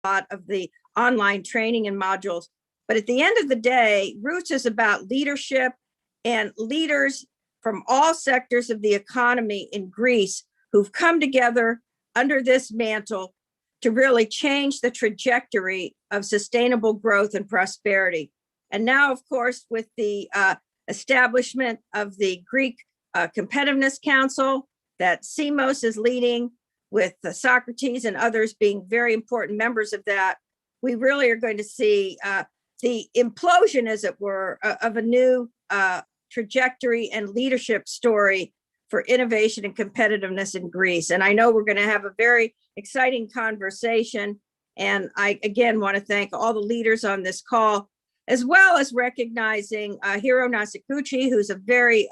lot of the online training and modules. But at the end of the day, Roots is about leadership and leaders from all sectors of the economy in Greece who've come together under this mantle to really change the trajectory of sustainable growth and prosperity. And now, of course, with the establishment of the Greek Competitiveness Council that CMOS is leading, with Socrates and others being very important members of that, we really are going to see the implosion, as it were, of a new trajectory and leadership story for innovation and competitiveness in Greece. And I know we're going to have a very exciting conversation. And I, again, want to thank all the leaders on this call, as well as recognizing Hiro Nasikuchi, who's a very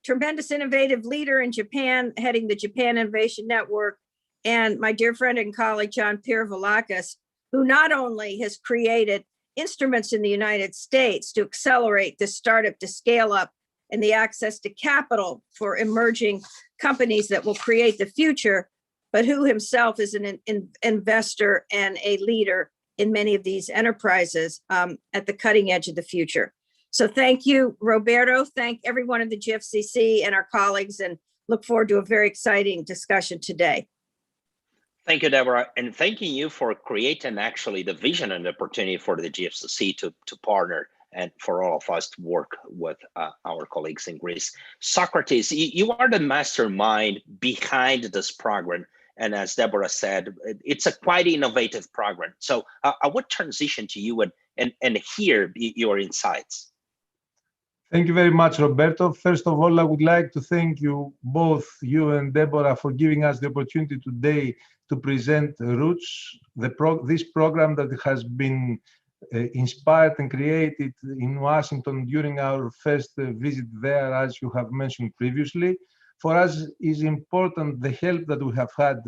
tremendous innovative leader in Japan, heading the Japan Innovation Network, and my dear friend and colleague, John Pirovalakis, who not only has created instruments in the United States to accelerate the startup to scale up and the access to capital for emerging companies that will create the future, but who himself is an investor and a leader in many of these enterprises at the cutting edge of the future. So thank you, Roberto. Thank everyone in the GFCC and our colleagues, and look forward to a very exciting discussion today. Thank you, Deborah, and thanking you for creating actually the vision and opportunity for the GFCC to partner and for all of us to work with our colleagues in Greece. Socrates, you are the mastermind behind this program. And as Deborah said, it's a quite innovative program. So I would transition to you and hear your insights. Thank you very much, Roberto. First of all, I would like to thank you, both you and Deborah, for giving us the opportunity today to present Roots, this program that has been inspired and created in Washington during our first visit there, as you have mentioned previously. For us, is important the help that we have had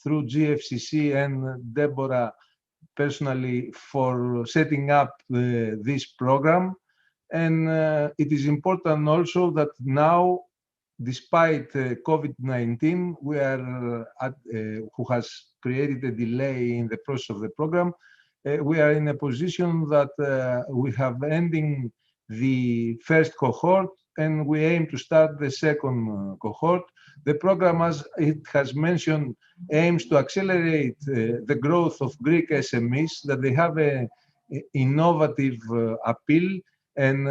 through GFCC and Deborah personally for setting up this program. And it is important also that now, despite COVID-19, we are who has created a delay in the process of the program, we are in a position that we have ending the first cohort, and we aim to start the second cohort. The program, as it has mentioned, aims to accelerate the growth of Greek SMEs, that they have an innovative appeal, and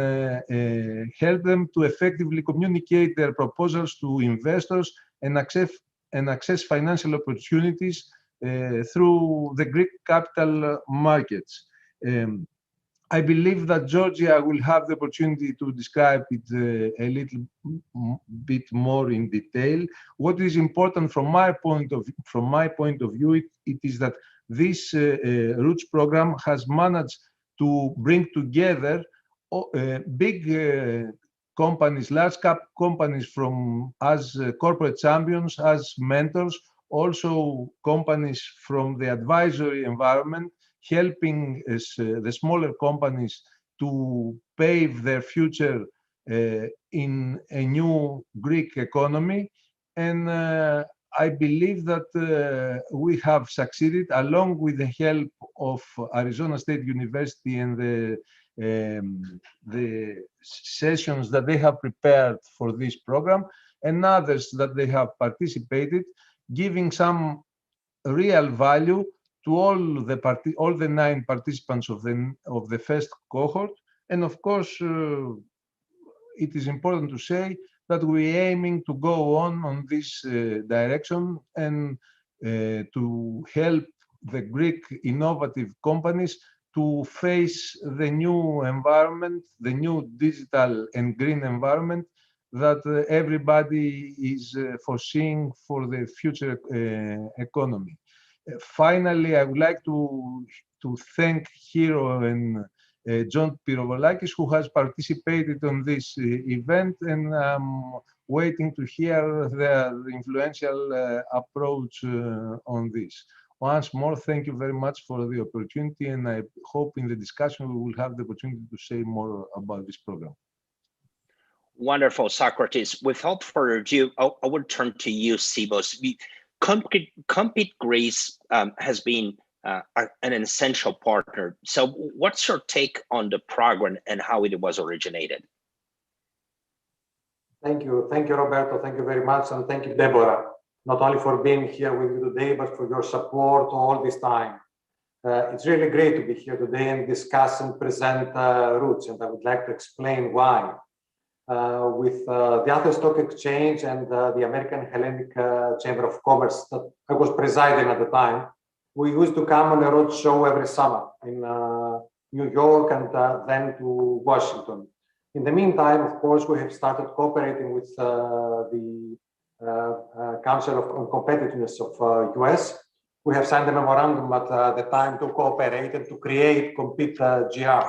help them to effectively communicate their proposals to investors and access financial opportunities through the Greek capital markets. I believe that Georgia will have the opportunity to describe it a little bit more in detail. What is important from my point of view, it is that this Roots program has managed to bring together big companies, large cap companies from as corporate champions, as mentors, also companies from the advisory environment, helping the smaller companies to pave their future in a new Greek economy. And I believe that we have succeeded, along with the help of Arizona State University and the sessions that they have prepared for this program and others that they have participated, giving some real value to all the 9 participants of the first cohort. And of course, it is important to say that we're aiming to go on this direction and to help the Greek innovative companies to face the new environment, the new digital and green environment that everybody is foreseeing for the future economy. Finally, I would like to thank Hiro and John Pirovalakis, who has participated on this event, and I'm waiting to hear their influential approach on this. Once more, thank you very much for the opportunity, and I hope in the discussion we will have the opportunity to say more about this program. Wonderful, Socrates. Without further ado, I would turn to you, Sibos. Compete Greece has been an essential partner. So what's your take on the program and how it was originated? Thank you, Roberto. Thank you very much, and thank you, Deborah, not only for being here with you today, but for your support all this time. It's really great to be here today and discuss and present Roots, and I would like to explain why. With the Athens Stock Exchange and the American Hellenic Chamber of Commerce that I was presiding at the time, we used to come on a road show every summer in New York and then to Washington. In the meantime, of course, we have started cooperating with the Council on Competitiveness of US. We have signed a memorandum at the time to cooperate and to create Compete GR.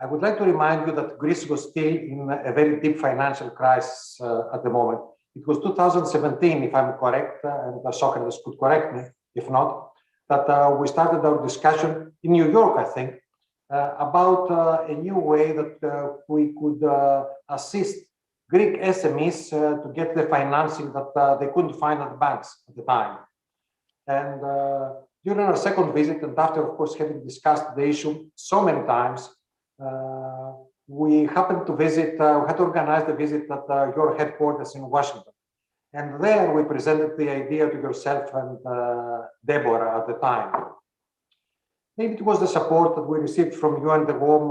I would like to remind you that Greece was still in a very deep financial crisis at the moment. It was 2017, if I'm correct, and Socrates could correct me if not, that we started our discussion in New York, I think, about a new way that we could assist Greek SMEs to get the financing that they couldn't find at the banks at the time. And during our second visit, and after, of course, having discussed the issue so many times, we happened to visit, we had organized a visit at your headquarters in Washington. And there we presented the idea to yourself and Deborah at the time. Maybe it was the support that we received from you and the warm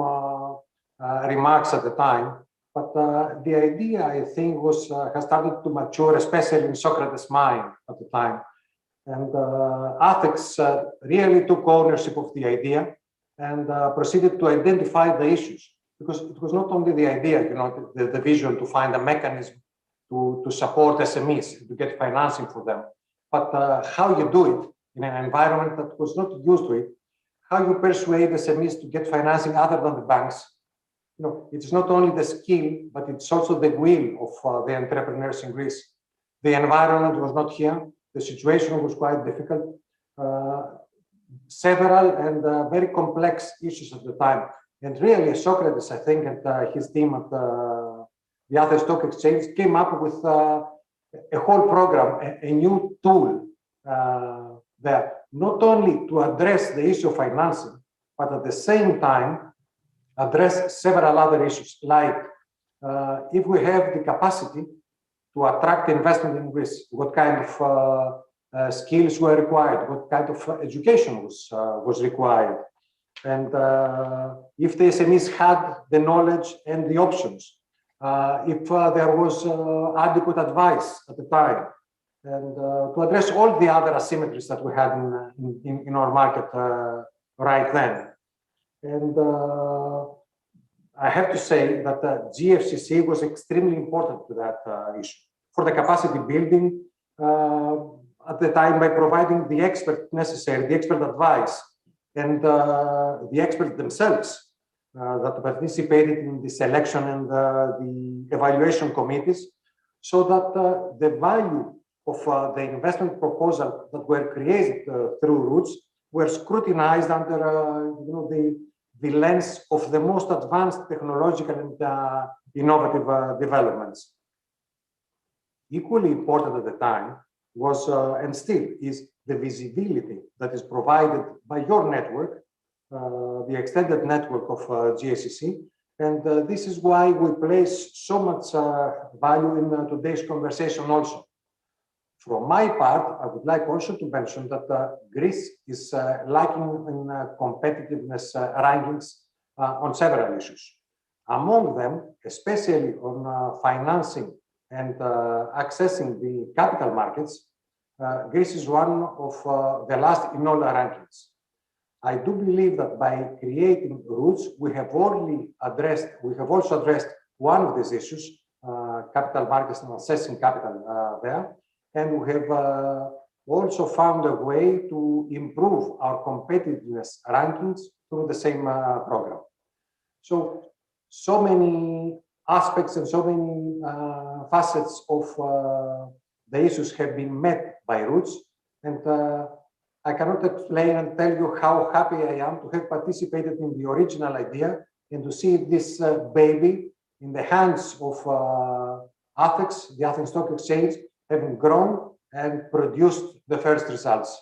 remarks at the time. But the idea, I think, has started to mature, especially in Socrates' mind at the time. And Athens really took ownership of the idea and proceeded to identify the issues. Because it was not only the idea, you know, the vision to find a mechanism to support SMEs, to get financing for them, but how you do it in an environment that was not used to it, how you persuade SMEs to get financing other than the banks. You know, it's not only the skill, but it's also the will of the entrepreneurs in Greece. The environment was not here. The situation was quite difficult. Several and very complex issues at the time. And really, Socrates, I think, and his team at the Athens Stock Exchange came up with a whole program, a new tool that not only to address the issue of financing, but at the same time address several other issues, like if we have the capacity to attract investment in Greece, what kind of skills were required, what kind of education was required, and if the SMEs had the knowledge and the options, if there was adequate advice at the time, and to address all the other asymmetries that we had in our market right then. And I have to say that GFCC was extremely important to that issue for the capacity building at the time by providing the expert necessary, the expert advice, and the experts themselves that participated in the selection and the evaluation committees, so that the value of the investment proposal that were created through Roots were scrutinized under you know, the lens of the most advanced technological and innovative developments. Equally important at the time was, and still is, the visibility that is provided by your network, the extended network of GFCC. And this is why we place so much value in today's conversation also. From my part, I would like also to mention that Greece is lacking in competitiveness rankings on several issues. Among them, especially on financing and accessing the capital markets, Greece is one of the last in all rankings. I do believe that by creating Roots, we have also addressed one of these issues, capital markets and assessing capital there. And we have also found a way to improve our competitiveness rankings through the same program. So many aspects and so many facets of the issues have been met by Roots. And I cannot explain and tell you how happy I am to have participated in the original idea and to see this baby in the hands of Athens, the Athens Stock Exchange, having grown and produced the first results.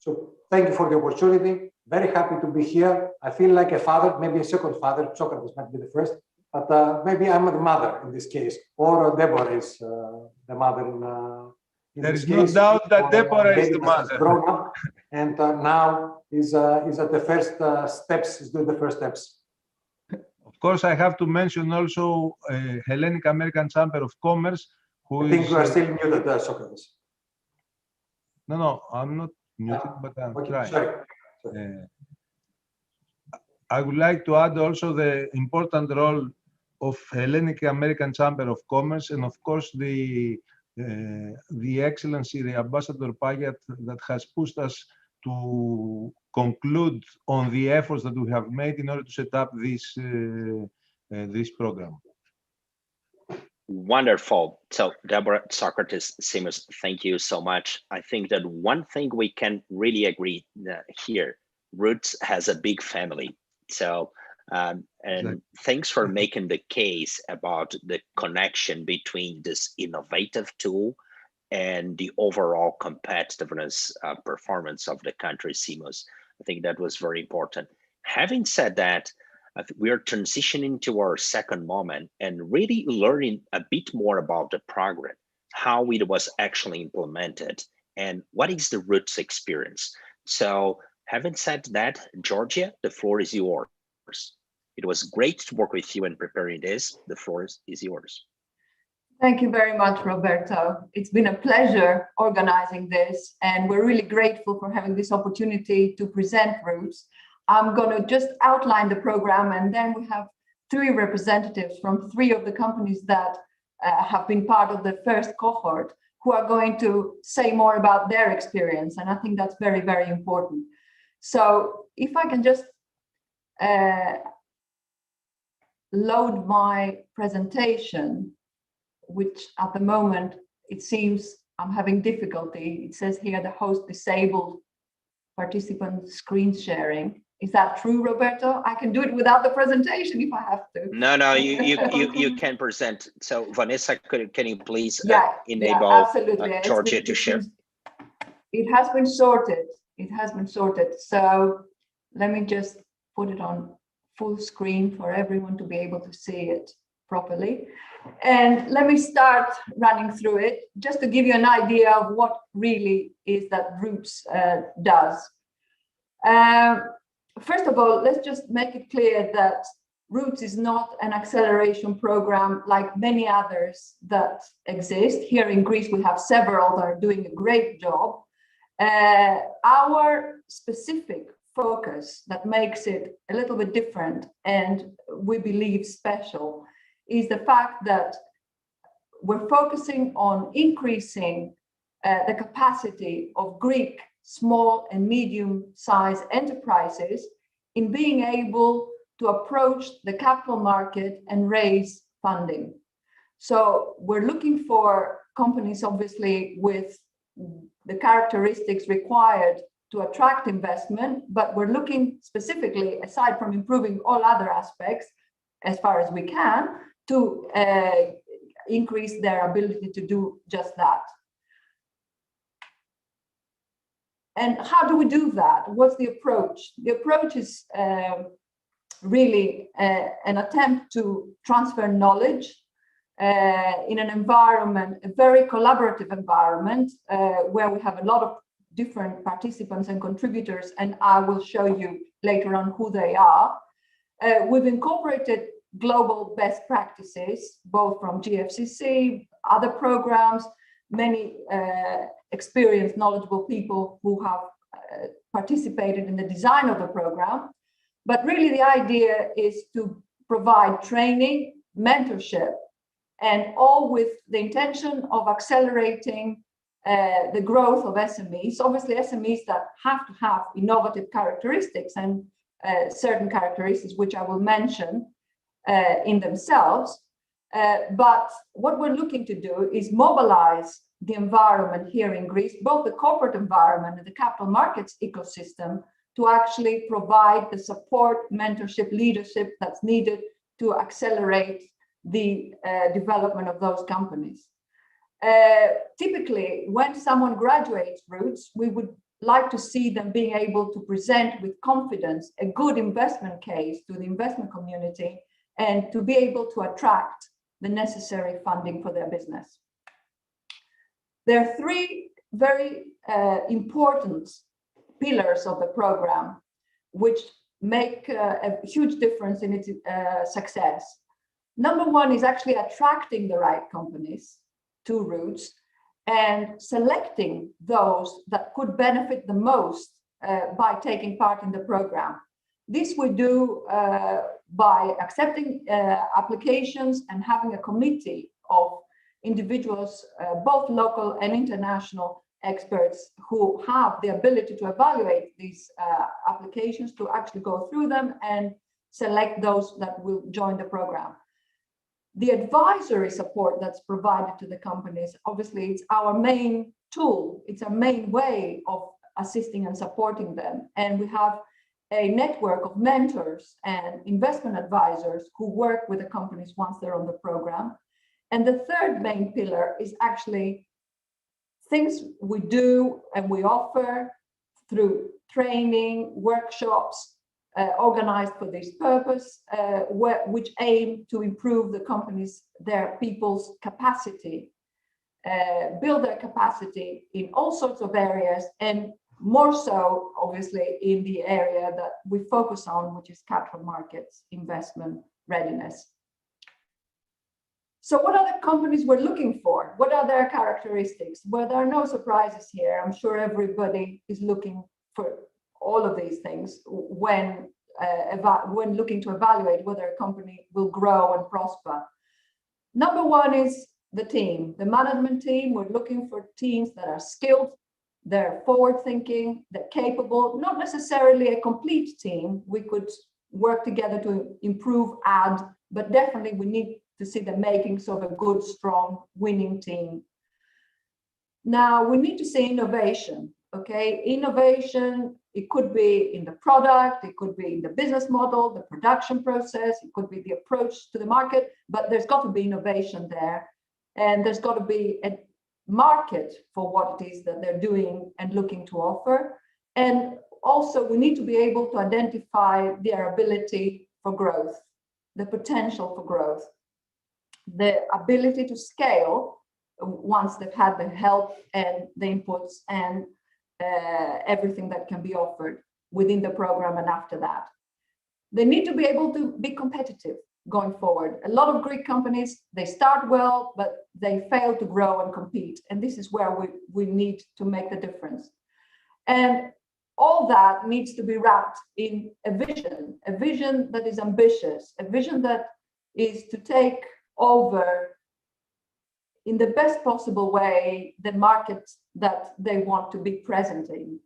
So thank you for the opportunity. Very happy to be here. I feel like a father, maybe a second father. Socrates might be the first, but maybe I'm the mother in this case, or Deborah is the mother in There this is case. no doubt that Deborah is David the has mother. grown up and now is at the first steps, is doing the first steps. Of course, I have to mention also Hellenic American Chamber of Commerce, who I think is. you are still muted, Socrates. No, I'm not muted, but I'm Okay, trying. sorry. I would like to add also the important role of Hellenic American Chamber of Commerce, and of course the Excellency, the Ambassador Payat, that has pushed us to conclude on the efforts that we have made in order to set up this program. Wonderful. So Deborah, Socrates, Seamus, thank you so much. I think that one thing we can really agree here, Roots has a big family. So, and Exactly. thanks for making the case about the connection between this innovative tool and the overall competitiveness performance of the country, Seamus. I think that was very important. Having said that, we are transitioning to our second moment and really learning a bit more about the program, how it was actually implemented, and what is the Roots experience. So having said that, Georgia, the floor is yours. It was great to work with you in preparing this. The floor is yours. Thank you very much, Roberto. It's been a pleasure organizing this, and we're really grateful for having this opportunity to present Roots. I'm going to just outline the program, and then we have 3 representatives from 3 of the companies that have been part of the first cohort who are going to say more about their experience, and I think that's very, very important. So if I can just load my presentation, which at the moment, it seems I'm having difficulty. It says here the host disabled participant screen sharing. Is that true, Roberto? I can do it without the presentation if I have to. No, you can present. So Vanessa, can you please enable Georgia to share? It has been sorted. It has been sorted. So let me just put it on full screen for everyone to be able to see it properly. And let me start running through it just to give you an idea of what really is that Roots does. First of all, let's just make it clear that Roots is not an acceleration program like many others that exist. Here in Greece, we have several that are doing a great job. Our specific focus that makes it a little bit different and we believe special is the fact that we're focusing on increasing the capacity of Greek small and medium-sized enterprises in being able to approach the capital market and raise funding. So we're looking for companies, obviously, with the characteristics required to attract investment, but we're looking specifically, aside from improving all other aspects, as far as we can, to increase their ability to do just that. And how do we do that? What's the approach? The approach is really an attempt to transfer knowledge in an environment, a very collaborative environment, where we have a lot of different participants and contributors, and I will show you later on who they are. We've incorporated global best practices, both from GFCC, other programs, many experienced, knowledgeable people who have participated in the design of the program. But really the idea is to provide training, mentorship, and all with the intention of accelerating the growth of SMEs. Obviously, SMEs that have to have innovative characteristics and certain characteristics, which I will mention in themselves. But what we're looking to do is mobilize the environment here in Greece, both the corporate environment and the capital markets ecosystem, to actually provide the support, mentorship, leadership that's needed to accelerate the development of those companies. Typically, when someone graduates Roots, we would like to see them being able to present with confidence a good investment case to the investment community and to be able to attract the necessary funding for their business. There are three very important pillars of the program which make a huge difference in its success. Number one is actually attracting the right companies to Roots and selecting those that could benefit the most by taking part in the program. This we do by accepting applications and having a committee of individuals, both local and international experts, who have the ability to evaluate these applications, to actually go through them and select those that will join the program. The advisory support that's provided to the companies, obviously, it's our main tool. It's our main way of assisting and supporting them. And we have a network of mentors and investment advisors who work with the companies once they're on the program. And the third main pillar is actually things we do and we offer through training, workshops, organized for this purpose, which aim to improve the companies, their people's capacity, build their capacity in all sorts of areas, and more so, obviously, in the area that we focus on, which is capital markets, investment readiness. So what are the companies we're looking for? What are their characteristics? Well, there are no surprises here. I'm sure everybody is looking for all of these things when looking to evaluate whether a company will grow and prosper. Number one is the team, the management team. We're looking for teams that are skilled, they're forward-thinking, they're capable, not necessarily a complete team. We could work together to improve, add, but definitely we need to see the makings of a good, strong, winning team. Now, we need to see innovation, okay? Innovation, it could be in the product, it could be in the business model, the production process, it could be the approach to the market, but there's got to be innovation there. And there's got to be a market for what it is that they're doing and looking to offer. And also, we need to be able to identify their ability for growth, the potential for growth, the ability to scale once they've had the help and the inputs and everything that can be offered within the program and after that. They need to be able to be competitive going forward. A lot of Greek companies, they start well, but they fail to grow and compete. And this is where we need to make the difference. And all that needs to be wrapped in a vision that is ambitious, a vision that is to take over in the best possible way the markets that they want to be present in.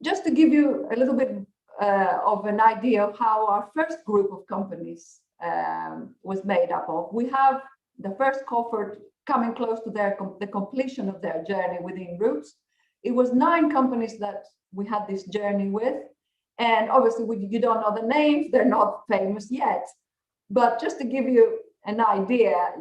Just to give you a little bit of an idea of how our first group of companies was made up of. We have the first cohort coming close to the completion of their journey within Roots. It was 9 companies that we had this journey with. And obviously, you don't know the names, they're not famous yet. But just to give you an idea,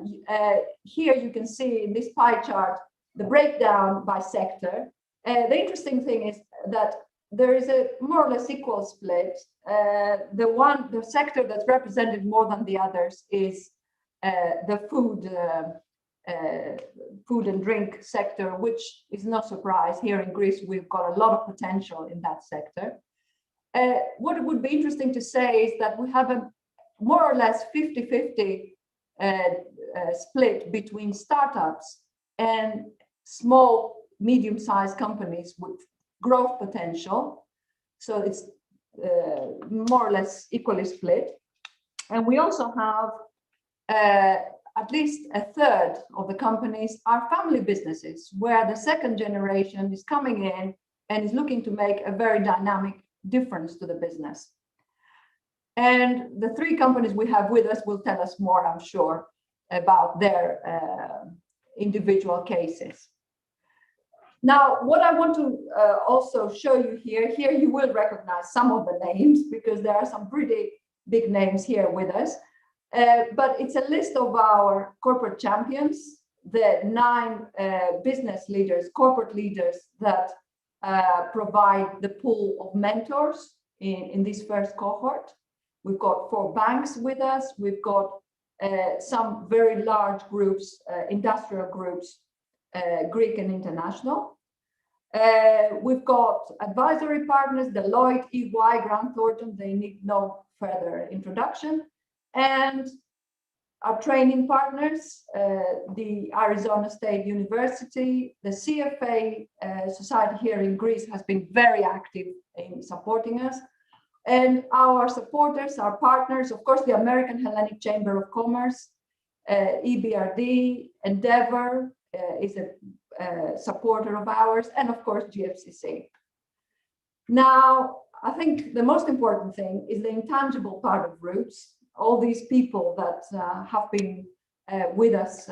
here you can see in this pie chart the breakdown by sector. The interesting thing is that there is a more or less equal split. The sector that's represented more than the others is the food and drink sector, which is no surprise. Here in Greece, we've got a lot of potential in that sector. What it would be interesting to say is that we have a more or less 50-50 split between startups and small, medium-sized companies with growth potential. So it's more or less equally split. And we also have at least a third of the companies are family businesses, where the second generation is coming in and is looking to make a very dynamic difference to the business. And the 3 companies we have with us will tell us more, I'm sure, about their individual cases. Now, what I want to also show you here you will recognize some of the names because there are some pretty big names here with us. But it's a list of our corporate champions the 9 business leaders, corporate leaders that provide the pool of mentors in this first cohort. We've got 4 banks with us. We've got some very large groups, industrial groups, Greek and international. We've got advisory partners, Deloitte, EY, Grant Thornton, they need no further introduction. And our training partners, the Arizona State University, the CFA Society here in Greece has been very active in supporting us. And our supporters, our partners, of course, the American Hellenic Chamber of Commerce, EBRD, Endeavor is a supporter of ours, and of course, GFCC. Now, I think the most important thing is the intangible part of Roots. All these people that have been with us,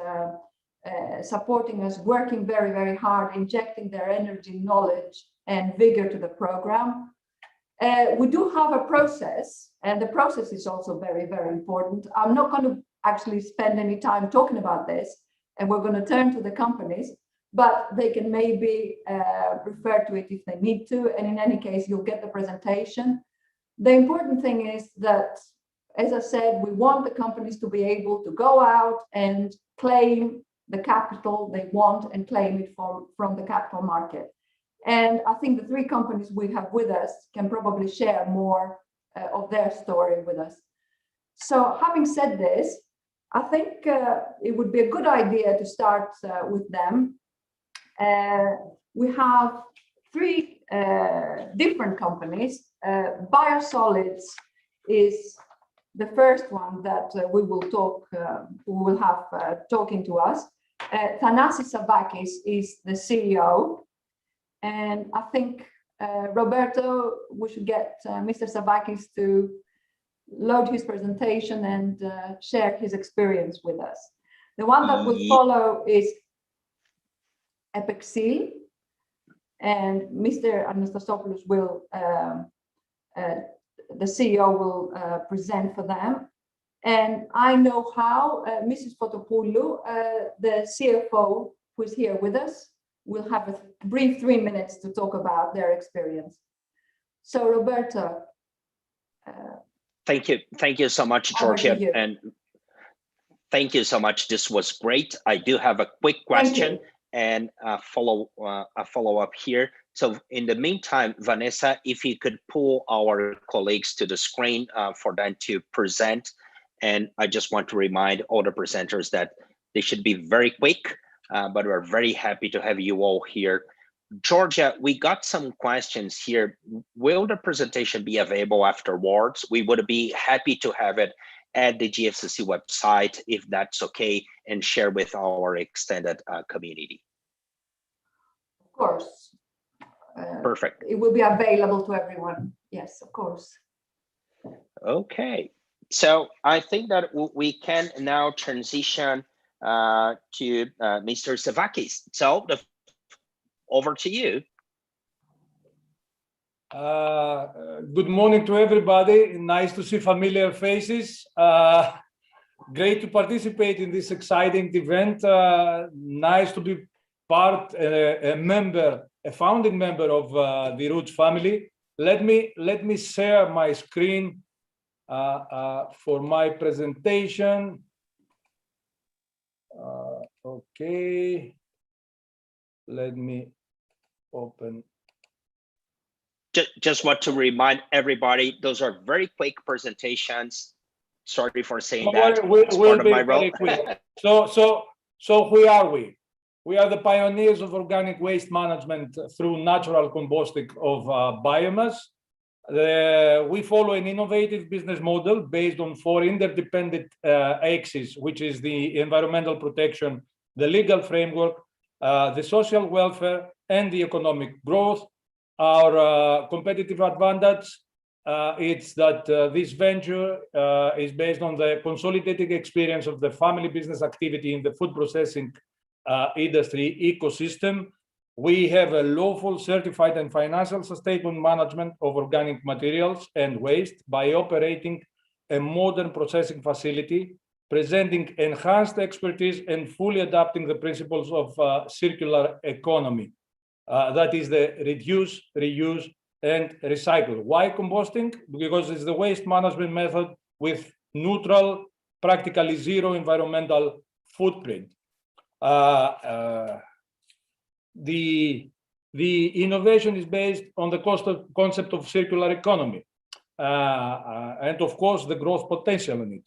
supporting us, working very, very hard, injecting their energy, knowledge, and vigor to the program. We do have a process, and the process is also very, very important. I'm not going to actually spend any time talking about this, and we're going to turn to the companies, but they can maybe refer to it if they need to. And in any case, you'll get the presentation. The important thing is that, as I said, we want the companies to be able to go out and claim the capital they want and claim it from the capital market. And I think the 3 companies we have with us can probably share more of their story with us. So having said this, I think it would be a good idea to start with them. We have 3 different companies. Biosolids is the first one that we will have talking to us. Thanasis Savakis is the CEO. And I think, Roberto, we should get Mr. Savakis to load his presentation and share his experience with us. The one that will follow is Epexil, and Mr. Anastasopoulos will, the CEO will present for them. And I know how Mrs. Fotopoulou, the CFO, who is here with us, will have a brief 3 minutes to talk about their experience. So, Roberto. Thank you so much, Georgia, and thank you so much. This was great. I do have a quick question and a follow-up here. So in the meantime, Vanessa, if you could pull our colleagues to the screen for them to present. And I just want to remind all the presenters that they should be very quick, but we're very happy to have you all here. Georgia, we got some questions here. Will the presentation be available afterwards? We would be happy to have it at the GFCC website, if that's okay, and share with our extended community. Of course. Perfect. It will be available to everyone. Yes, of course. Okay. So I think that we can now transition to Mr. Savakis. So over to you. Good morning to everybody. Nice to see familiar faces. Great to participate in this exciting event. Nice to be part, a founding member of the Roots family. Let me share my screen for my presentation. Okay. Let me open. Just want to remind everybody, those are very quick presentations. Sorry for saying that. It's part of my role. So who are we? We are the pioneers of organic waste management through natural combustion of biomass. We follow an innovative business model based on 4 interdependent axes, which is the environmental protection, the legal framework, the social welfare, and the economic growth. Our competitive advantage, it's that this venture is based on the consolidated experience of the family business activity in the food processing industry ecosystem. We have a lawful, certified, and financial sustainable management of organic materials and waste by operating a modern processing facility presenting enhanced expertise and fully adapting the principles of circular economy. That is the reduce, reuse, and recycle. Why composting? Because it's the waste management method with neutral, practically zero environmental footprint. The innovation is based on the concept of circular economy, and of course the growth potential in it.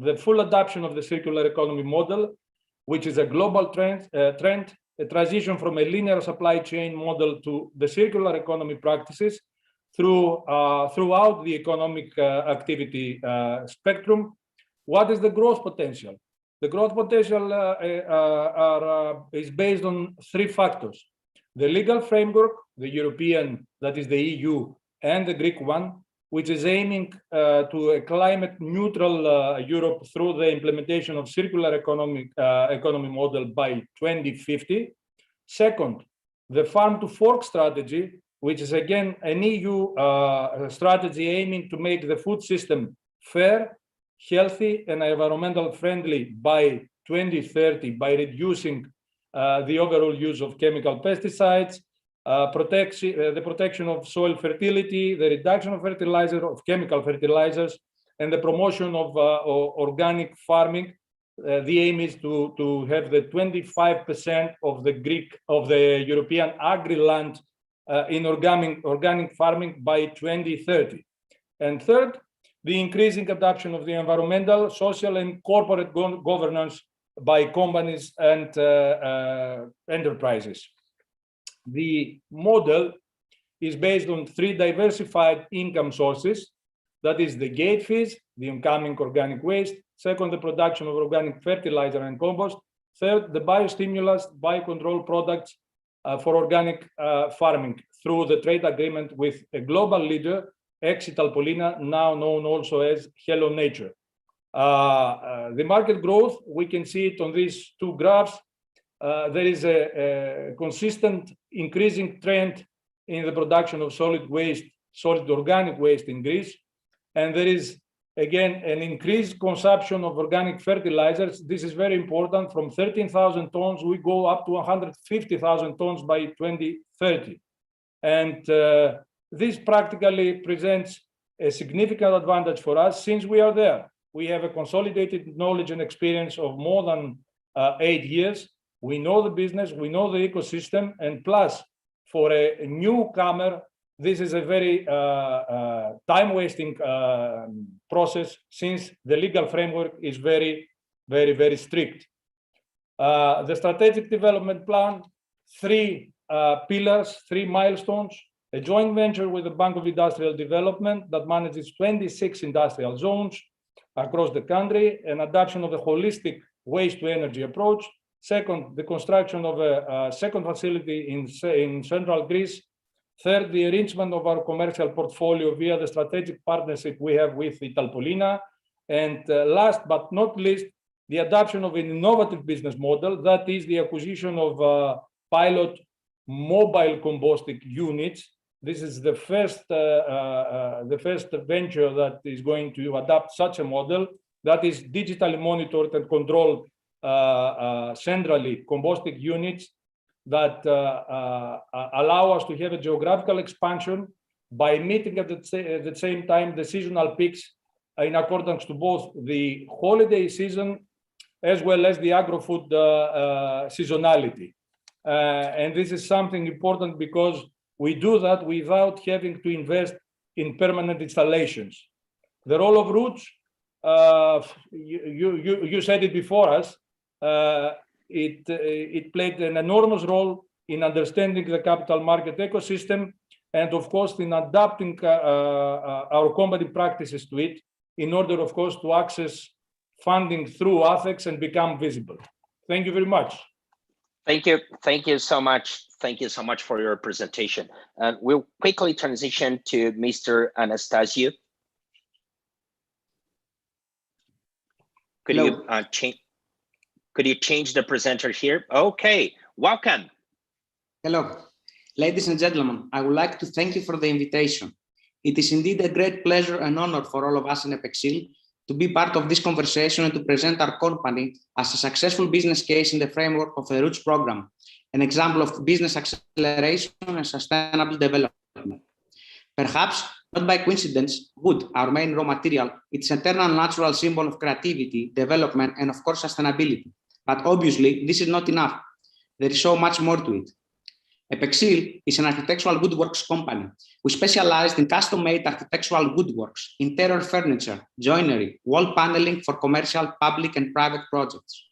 The full adoption of the circular economy model, which is a global trend, a transition from a linear supply chain model to the circular economy practices throughout the economic activity spectrum. What is the growth potential? The growth potential is based on three factors: the legal framework, the European, that is the EU, and the Greek one, which is aiming to a climate neutral Europe through the implementation of circular economy model by 2050. Second, the farm to fork strategy, which is again an EU strategy aiming to make the food system fair, healthy, and environmental friendly by 2030 by reducing the overall use of chemical pesticides, the protection of soil fertility, the reduction of chemical fertilizers, and the promotion of organic farming. The aim is to have the 25% of the European agri-land in organic farming by 2030. And third, the increasing adoption of the environmental, social, and corporate governance by companies and enterprises. The model is based on three diversified income sources. That is the gate fees, the incoming organic waste. Second, the production of organic fertilizer and compost. Third, the biostimulants, biocontrol products for organic farming through the trade agreement with a global leader, Exitalpolina, now known also as Hello Nature. The market growth, we can see it on these two graphs. There is a consistent increasing trend in the production of solid organic waste in Greece. And there is, again, an increased consumption of organic fertilizers. This is very important. From 13,000 tons, we go up to 150,000 tons by 2030. And this practically presents a significant advantage for us since we are there. We have a consolidated knowledge and experience of more than 8 years. We know the business, we know the ecosystem, and plus, for a newcomer, this is a very time-wasting process since the legal framework is very, very, very strict. The strategic development plan, 3 pillars, 3 milestones: a joint venture with the Bank of Industrial Development that manages 26 industrial zones across the country, an adoption of a holistic waste-to-energy approach. Second, the construction of a second facility in central Greece. Third, the enrichment of our commercial portfolio via the strategic partnership we have with Italpolina. And last but not least, the adoption of an innovative business model, that is the acquisition of pilot mobile composting units. This is the first venture that is going to adopt such a model that is digitally monitored and controlled centrally, composting units that allow us to have a geographical expansion by meeting at the same time the seasonal peaks in accordance to both the holiday season as well as the agro-food seasonality. And this is something important because we do that without having to invest in permanent installations. The role of Roots, you said it before us, it played an enormous role in understanding the capital market ecosystem and, of course, in adapting our company practices to it in order, of course, to access funding through ATHEX and become visible. Thank you very much. Thank you. Thank you so much. Thank you so much for your presentation. We'll quickly transition to Mr. Anastasiou. Could you change? Could you change the presenter here? Okay, welcome. Hello, ladies and gentlemen. I would like to thank you for the invitation. It is indeed a great pleasure and honor for all of us in Epexil to be part of this conversation and to present our company as a successful business case in the framework of the Roots program, an example of business acceleration and sustainable development. Perhaps not by coincidence, wood, our main raw material, it's an eternal natural symbol of creativity, development, and of course, sustainability. But obviously, this is not enough. There is so much more to it. Epexil is an architectural woodworks company. We specialized in custom-made architectural woodworks, interior furniture, joinery, wall paneling for commercial, public, and private projects.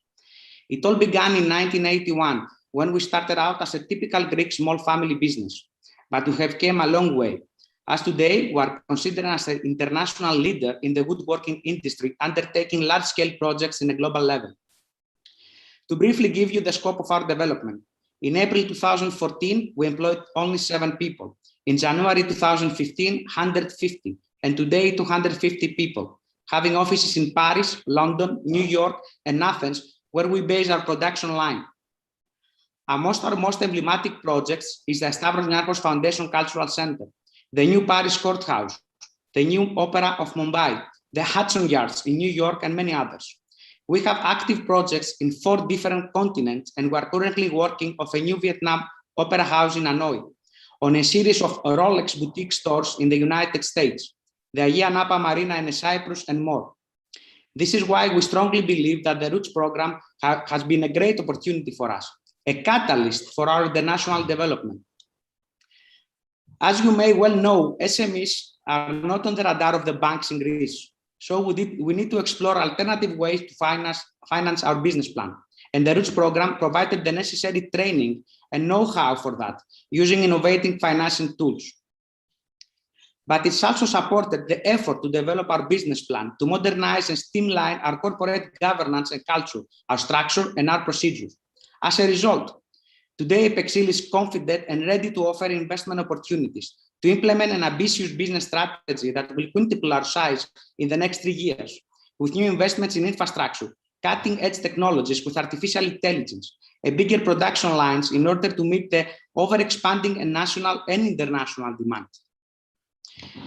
It all began in 1981 when we started out as a typical Greek small family business, but we have come a long way. As today, we are considered as an international leader in the woodworking industry, undertaking large-scale projects in a global level. To briefly give you the scope of our development, in April 2014, we employed only 7 people. In January 2015, 150, and today 250 people, having offices in Paris, London, New York, and Athens, where we base our production line. Amongst our most emblematic projects is the Stavros Niarchos Foundation Cultural Center, the new Paris Courthouse, the new Opera of Mumbai, the Hudson Yards in New York, and many others. We have active projects in 4 different continents, and we are currently working on a new Vietnam Opera House in Hanoi, on a series of Rolex boutique stores in the United States, the Ayia Napa Marina in Cyprus, and more. This is why we strongly believe that the Roots program has been a great opportunity for us, a catalyst for our international development. As you may well know, SMEs are not on the radar of the banks in Greece. So we need to explore alternative ways to finance our business plan. And the Roots program provided the necessary training and know-how for that, using innovative financing tools. But it's also supported the effort to develop our business plan, to modernize and streamline our corporate governance and culture, our structure, and our procedures. As a result, today Epexil is confident and ready to offer investment opportunities, to implement an ambitious business strategy that will quintuple our size in the next 3 years, with new investments in infrastructure, cutting-edge technologies with artificial intelligence, and bigger production lines in order to meet the over-expanding and national and international demand.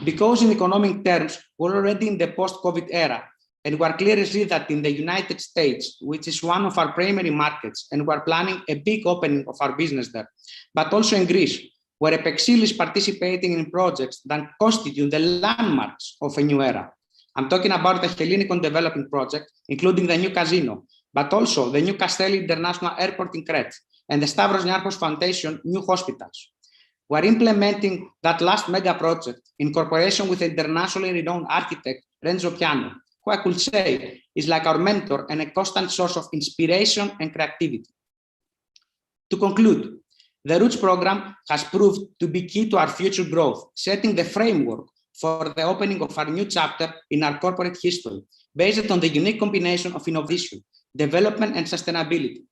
Because in economic terms, we're already in the post-COVID era, and we are clearly see that in the United States, which is one of our primary markets, and we're planning a big opening of our business there, but also in Greece, where Epexil is participating in projects that constitute the landmarks of a new era. I'm talking about the Hellinikon Development Project, including the new casino, but also the new Kastelli International Airport in Crete and the Stavros Niarchos Foundation new hospitals. We're implementing that last mega project in cooperation with the internationally renowned architect Renzo Piano, who I could say is like our mentor and a constant source of inspiration and creativity. To conclude, the Roots program has proved to be key to our future growth, setting the framework for the opening of our new chapter in our corporate history, based on the unique combination of innovation, development, and sustainability.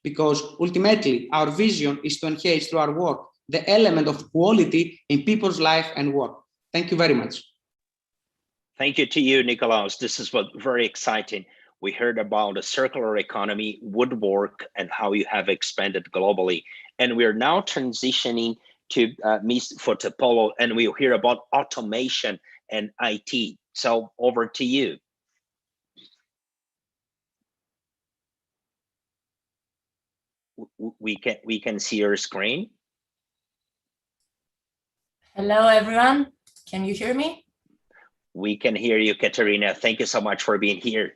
Because ultimately, our vision is to enhance through our work the element of quality in people's life and work. Thank you very much. Thank you to you, Nikolaos. This is very exciting. We heard about a circular economy, woodwork, and how you have expanded globally. And we are now transitioning to Ms. Fotopoulos, and we'll hear about automation and IT. So over to you. We can see your screen. Hello, everyone. Can you hear me? We can hear you, Katerina. Thank you so much for being here.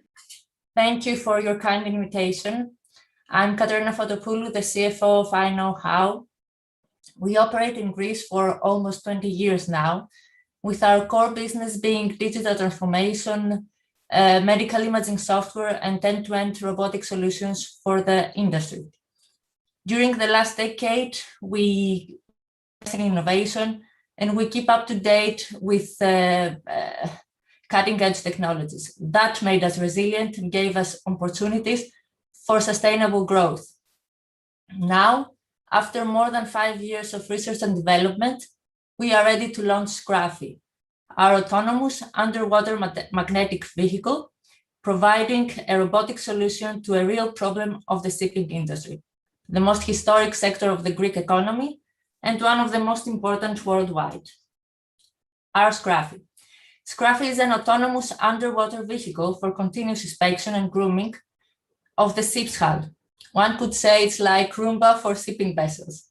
Thank you for your kind invitation. I'm Katerina Fotopoulou, the CFO of I Know How. We operate in Greece for almost 20 years now, with our core business being digital transformation, medical imaging software, and end-to-end robotic solutions for the industry. During the last decade, we invest in innovation, and we keep up to date with cutting-edge technologies. That made us resilient and gave us opportunities for sustainable growth. Now, after more than 5 years of research and development, we are ready to launch Scrafy, our autonomous underwater magnetic vehicle, providing a robotic solution to a real problem of the shipping industry, the most historic sector of the Greek economy, and one of the most important worldwide. Our Scrafy. Scruffy is an autonomous underwater vehicle for continuous inspection and grooming of the ship's hull. One could say it's like Roomba for shipping vessels.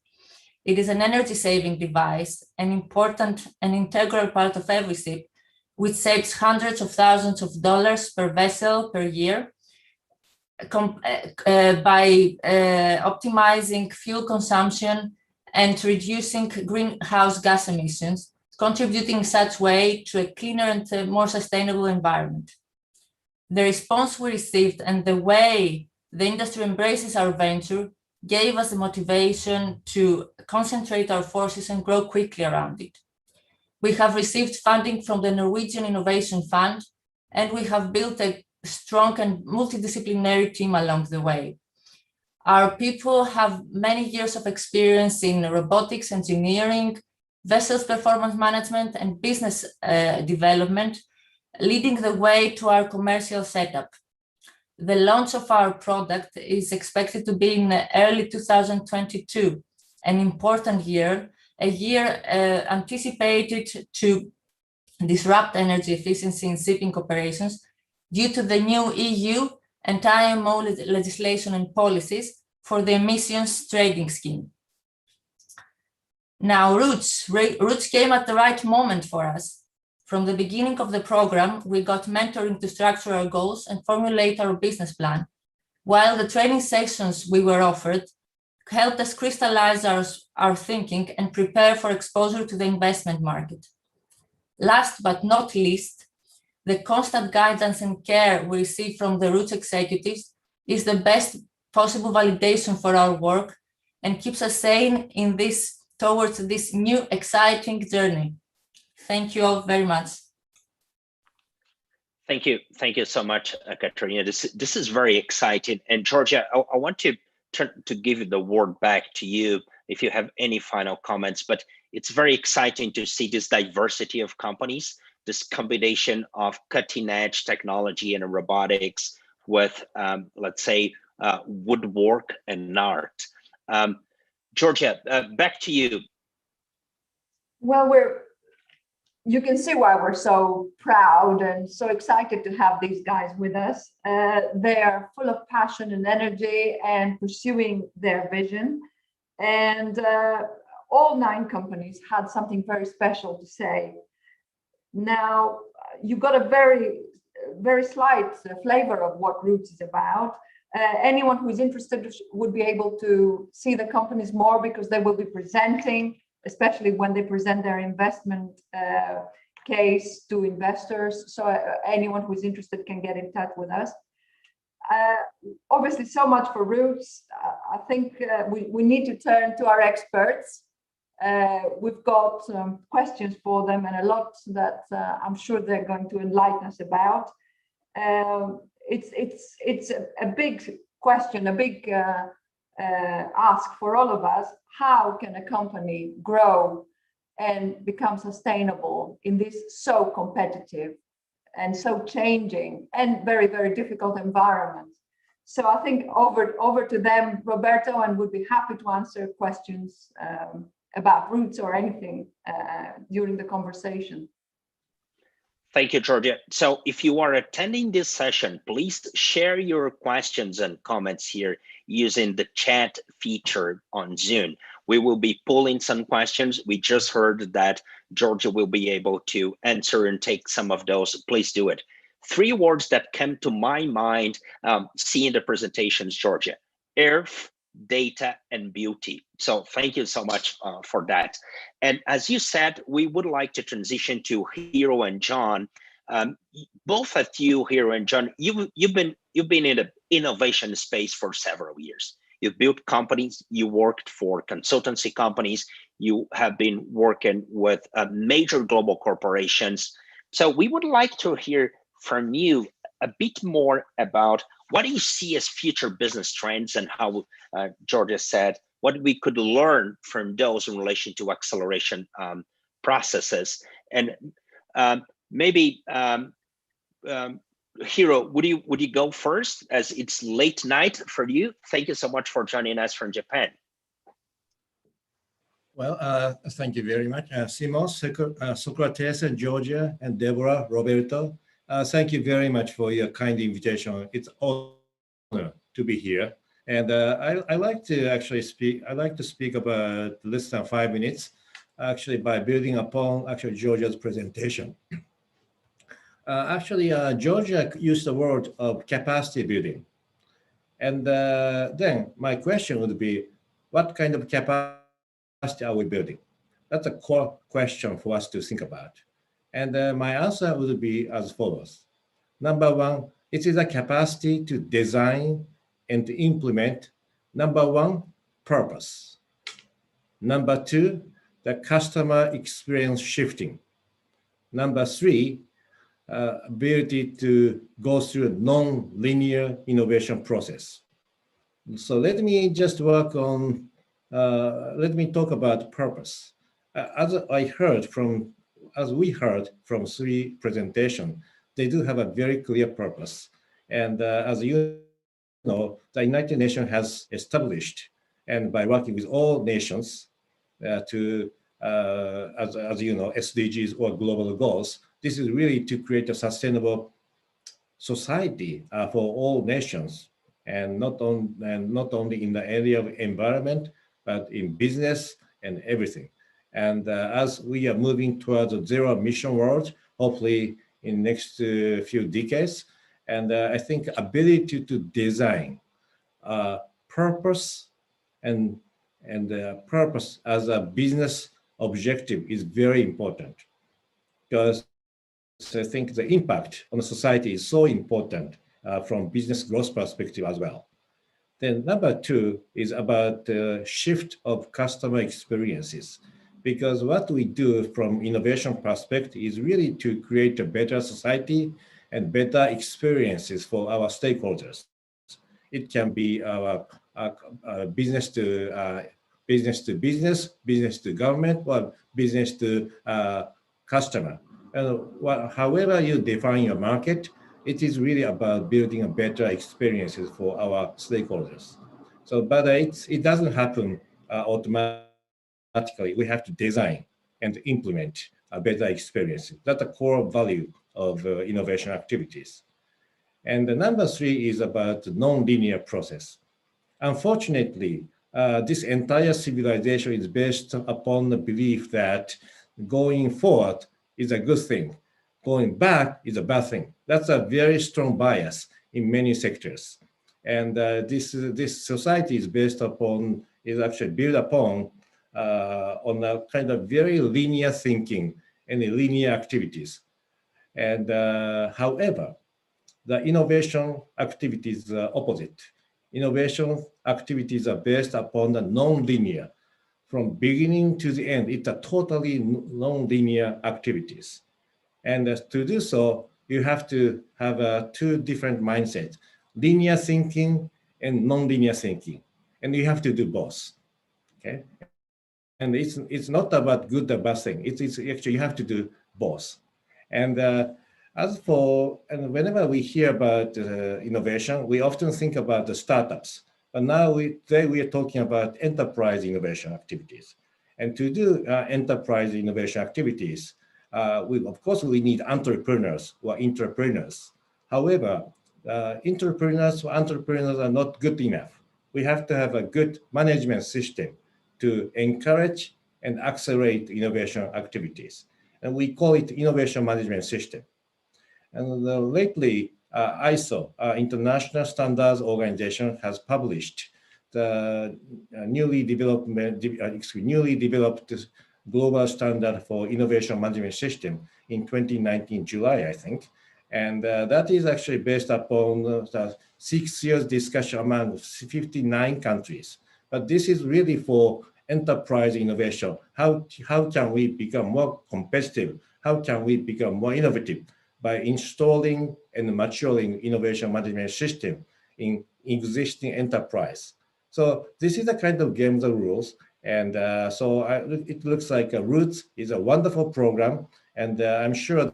It is an energy-saving device, an important and integral part of every ship, which saves hundreds of thousands of dollars per vessel per year by optimizing fuel consumption and reducing greenhouse gas emissions, contributing in such way to a cleaner and more sustainable environment. The response we received and the way the industry embraces our venture gave us the motivation to concentrate our forces and grow quickly around it. We have received funding from the Norwegian Innovation Fund, and we have built a strong and multidisciplinary team along the way. Our people have many years of experience in robotics engineering, vessels performance management, and business development, leading the way to our commercial setup. The launch of our product is expected to be in early 2022, an important year, a year anticipated to disrupt energy efficiency in shipping operations due to the new EU and IMO legislation and policies for the emissions trading scheme. Now, Roots came at the right moment for us. From the beginning of the program, we got mentoring to structure our goals and formulate our business plan, while the training sessions we were offered helped us crystallize our thinking and prepare for exposure to the investment market. Last but not least, the constant guidance and care we receive from the Roots executives is the best possible validation for our work and keeps us sane in towards this new exciting journey. Thank you all very much. Thank you so much, Katerina. This is very exciting. And Georgia, I want to give the word back to you if you have any final comments. But it's very exciting to see this diversity of companies, this combination of cutting-edge technology and robotics with, let's say, woodwork and art. Georgia, back to you. Well, you can see why we're so proud and so excited to have these guys with us. They are full of passion and energy and pursuing their vision. And all 9 companies had something very special to say. Now, you got a very, very slight flavor of what Roots is about. Anyone who is interested would be able to see the companies more because they will be presenting, especially when they present their investment case to investors. So anyone who is interested can get in touch with us. Obviously, so much for Roots. I think we need to turn to our experts. We've got questions for them and a lot that I'm sure they're going to enlighten us about. It's a big question, a big ask for all of us. How can a company grow and become sustainable in this so competitive and so changing and very, very difficult environment? So I think over to them, Roberto, and would be happy to answer questions about Roots or anything during the conversation. Thank you, Georgia. So if you are attending this session, please share your questions and comments here using the chat feature on Zoom. We will be pulling some questions. We just heard that Georgia will be able to answer and take some of those. Please do it. 3 words that came to my mind seeing the presentations, Georgia: earth, data, and beauty. So thank you so much for that. And as you said, we would like to transition to Hero and John. Both of you, Hero and John, you've been in the innovation space for several years. You've built companies, you worked for consultancy companies, you have been working with major global corporations. So we would like to hear from you a bit more about what do you see as future business trends and how Georgia said, what we could learn from those in relation to acceleration processes. And maybe Hero, would you go first, as it's late night for you? Thank you so much for joining us from Japan. Well, thank you very much. Simon, Socrates, and Georgia, and Deborah, Roberto, thank you very much for your kind invitation. It's an honor to be here. And I like to actually speak, I like to speak about less than 5 minutes, actually by building upon actually Georgia's presentation. Georgia used the word of capacity building. And then my question would be, what kind of capacity are we building? That's a core question for us to think about. And my answer would be as follows. Number one, it is a capacity to design and to implement, number one, purpose. Number two, the customer experience shifting. Number three, ability to go through a non-linear innovation process. So let me just work on, let me talk about purpose. As we heard from three presentations, they do have a very clear purpose. And as you know, the United Nations has established, and by working with all nations as you know, SDGs or global goals, this is really to create a sustainable society for all nations, and not only in the area of environment, but in business and everything. And as we are moving towards a zero emission world, hopefully in next few decades, and I think ability to design purpose and purpose as a business objective is very important, because I think the impact on society is so important from business growth perspective as well. Then number two is about the shift of customer experiences, because what we do from innovation perspective is really to create a better society and better experiences for our stakeholders. It can be our business to business, business to government, or business to customer. However you define your market, it is really about building a better experiences for our stakeholders. So, but it doesn't happen automatically. We have to design and implement a better experience. That's the core value of innovation activities. And the number three is about the non-linear process. Unfortunately, this entire civilization is based upon the belief that going forward is a good thing. Going back is a bad thing. That's a very strong bias in many sectors. And this society is based upon, is actually built upon on a kind of very linear thinking and linear activities. And however, the innovation activities are opposite. Innovation activities are based upon the non-linear. From beginning to the end, it's a totally non-linear activities. And to do so, you have to have two different mindsets, linear thinking and non-linear thinking. And you have to do both, okay? And it's not about good or bad thing. It's actually, you have to do both. And whenever we hear about innovation, we often think about the startups. But now today we are talking about enterprise innovation activities. And to do enterprise innovation activities, of course, we need entrepreneurs or entrepreneurs. However, entrepreneurs are not good enough. We have to have a good management system to encourage and accelerate innovation activities. And we call it innovation management system. And lately, ISO, International Standards Organization, has published the newly developed global standard for innovation management system in 2019, July, I think. And that is actually based upon the 6 years discussion among 59 countries. But this is really for enterprise innovation. How can we become more competitive? How can we become more innovative by installing and maturing innovation management system in existing enterprise? So this is the kind of game of rules. And it looks like Roots is a wonderful program. And I'm sure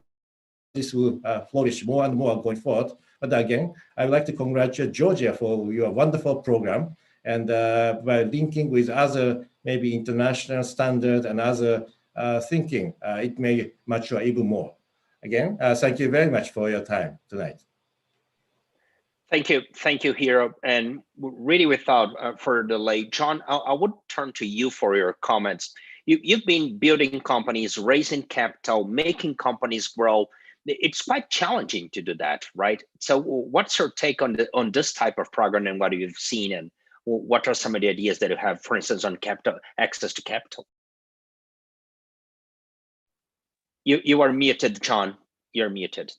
this will flourish more and more going forward. But again, I'd like to congratulate Georgia for your wonderful program. And by linking with other maybe international standard and other thinking, it may mature even more. Again, thank you very much for your time tonight. Thank you, Hiro. And really, without further delay, John, I would turn to you for your comments. You've been building companies, raising capital, making companies grow. It's quite challenging to do that, right? So, what's your take on this type of program and what you've seen, and what are some of the ideas that you have, for instance, on capital access to capital? You are muted, John. You're muted.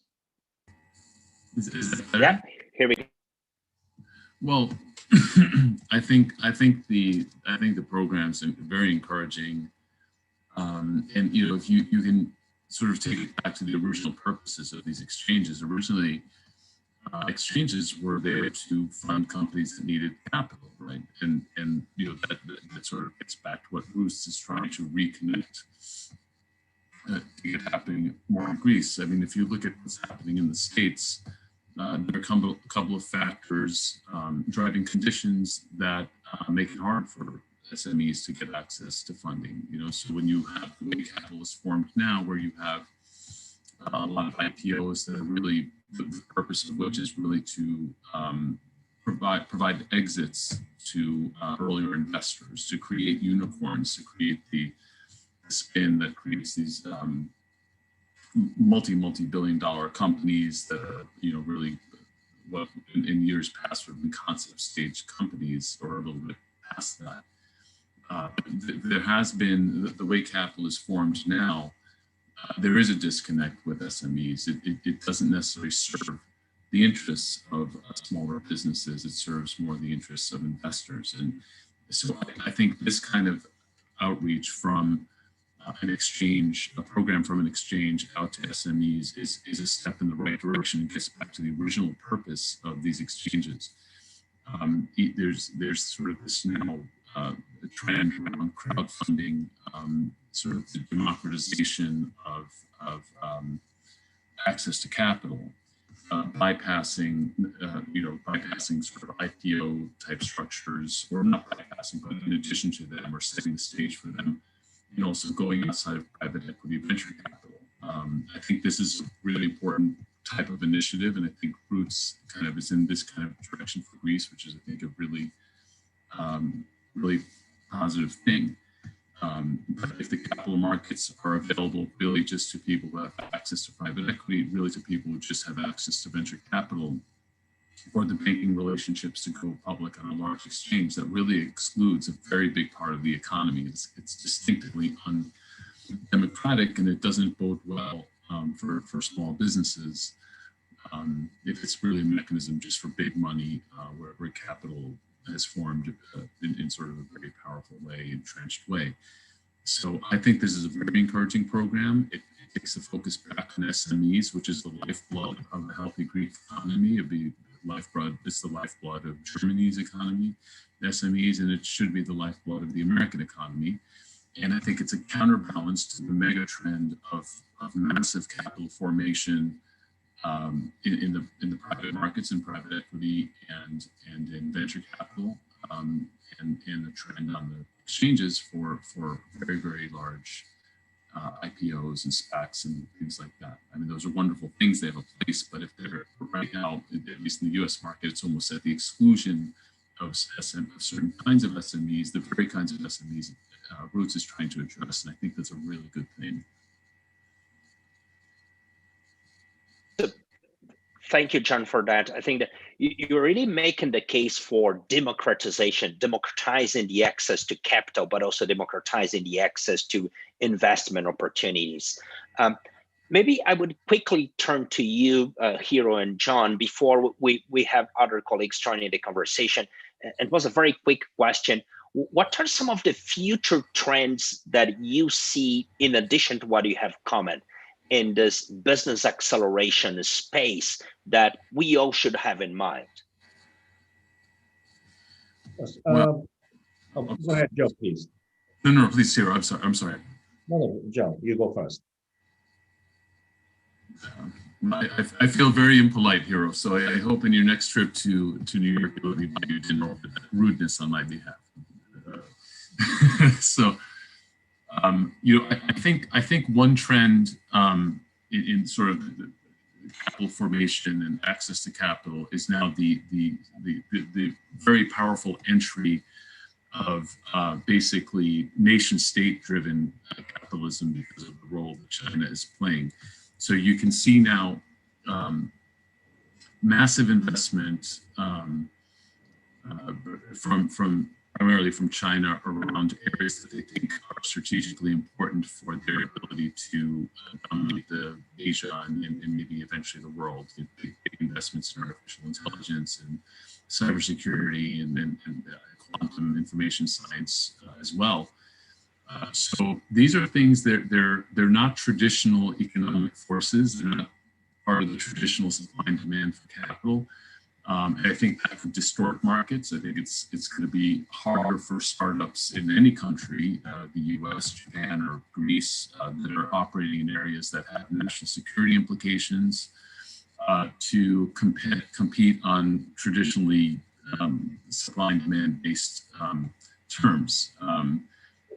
Is that better? Yeah, here we go. Well, I think the program's very encouraging, and if you can sort of take it back to the original purposes of these exchanges. Originally, exchanges were there to fund companies that needed capital, right? And that sort of gets back to what Bruce is trying to reconnect to get happening more in Greece. I mean, if you look at what's happening in the States, there are a couple of factors driving conditions that make it hard for SMEs to get access to funding. So when you have the way capital is formed now, where you have a lot of IPOs that are really the purpose of which is really to provide exits to earlier investors, to create unicorns, to create the spin that creates these multi-billion-dollar companies that are, really what in years past would have been concept stage companies, or a little bit past that. There has been, the way capital is formed now, there is a disconnect with SMEs. It doesn't necessarily serve the interests of smaller businesses. It serves more the interests of investors. And so I think this kind of outreach from an exchange, a program from an exchange out to SMEs is a step in the right direction. It gets back to the original purpose of these exchanges. There's sort of this now a trend around crowdfunding, sort of the democratization of access to capital, bypassing sort of IPO type structures, or not bypassing, but in addition to them, or setting the stage for them, and also going outside of private equity venture capital. I think this is a really important type of initiative, and I think Roots kind of is in this kind of direction for Greece, which is, I think, a really, really positive thing. But if the capital markets are available really just to people who have access to private equity, really to people who just have access to venture capital, or the banking relationships to go public on a large exchange, that really excludes a very big part of the economy. It's distinctively undemocratic, and it doesn't bode well for small businesses if it's really a mechanism just for big money, where capital has formed in sort of a very powerful way, entrenched way. So I think this is a very encouraging program. It takes the focus back on SMEs, which is the lifeblood of a healthy Greek economy. It's the lifeblood of Germany's economy, the SMEs, and it should be the lifeblood of the American economy. And I think it's a counterbalance to the mega trend of massive capital formation in the private markets, in private equity, and in venture capital, and the trend on the exchanges for very, very large IPOs and SPACs and things like that. I mean, those are wonderful things. They have a place, but if they're right now, at least in the US market, it's almost at the exclusion of certain kinds of SMEs, the very kinds of SMEs Roots is trying to address. And I think that's a really good thing. Thank you, John, for that. I think that you're really making the case for democratization, democratizing the access to capital, but also democratizing the access to investment opportunities. Maybe I would quickly turn to you, Hiro and John, before we have other colleagues joining the conversation. It was a very quick question. What are some of the future trends that you see in addition to what you have commented in this business acceleration space that we all should have in mind? Go ahead, Joe, please. No, please, Hiro. I'm sorry. No, Joe, you go first. I feel very impolite, Hiro. So I hope in your next trip to New York, you'll be dinner over that rudeness on my behalf. So, you know, I think one trend in sort of the capital formation and access to capital is now the very powerful entry of basically nation state driven capitalism because of the role that China is playing. So you can see now massive investment from primarily from China around areas that they think are strategically important for their ability to dominate the Asia and maybe eventually the world. Big investments in artificial intelligence and cybersecurity and quantum information science as well. So these are things that they're not traditional economic forces. They're not part of the traditional supply and demand for capital. And I think that could distort markets. I think it's going to be harder for startups in any country, the US, Japan, or Greece, that are operating in areas that have national security implications to compete on traditionally supply and demand based terms.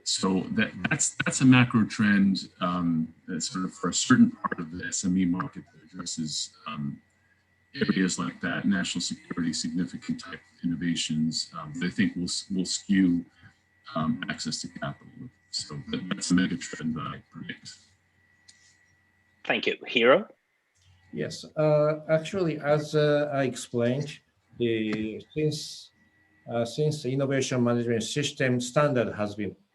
So that's a macro trend that's sort of for a certain part of the SME market that addresses areas like that, national security, significant type innovations that I think will skew access to capital. So that's a mega trend that I predict. Thank you. Hiro? Yes, actually, as I explained, since the innovation management system standard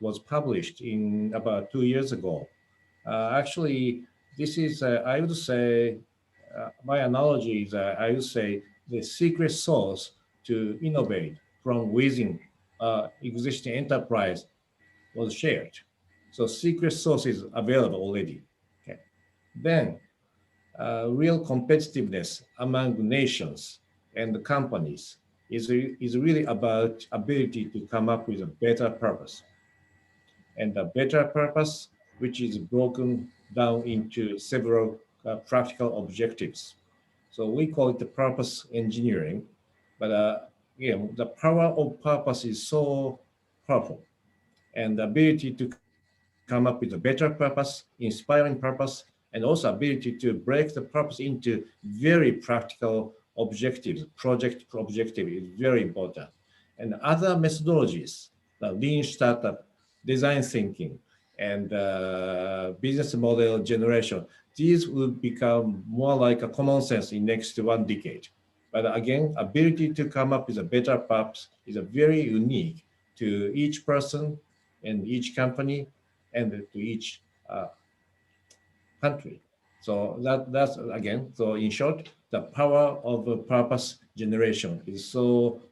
was published in about 2 years ago, actually, this is I would say. My analogy is, I would say, the secret sauce to innovate from within existing enterprise was shared. So secret sauce is available already. Okay. Then real competitiveness among nations and the companies is really about ability to come up with a better purpose. And a better purpose, which is broken down into several practical objectives. So we call it the purpose engineering, but the power of purpose is so powerful, and the ability to come up with a better purpose, inspiring purpose, and also ability to break the purpose into very practical objectives, project objective is very important. And other methodologies, the lean startup, design thinking, and business model generation, these will become more like a common sense in next 1 decade. But again, ability to come up with a better purpose is a very unique to each person and each company and to each country. So that's again, so in short, the power of purpose generation is so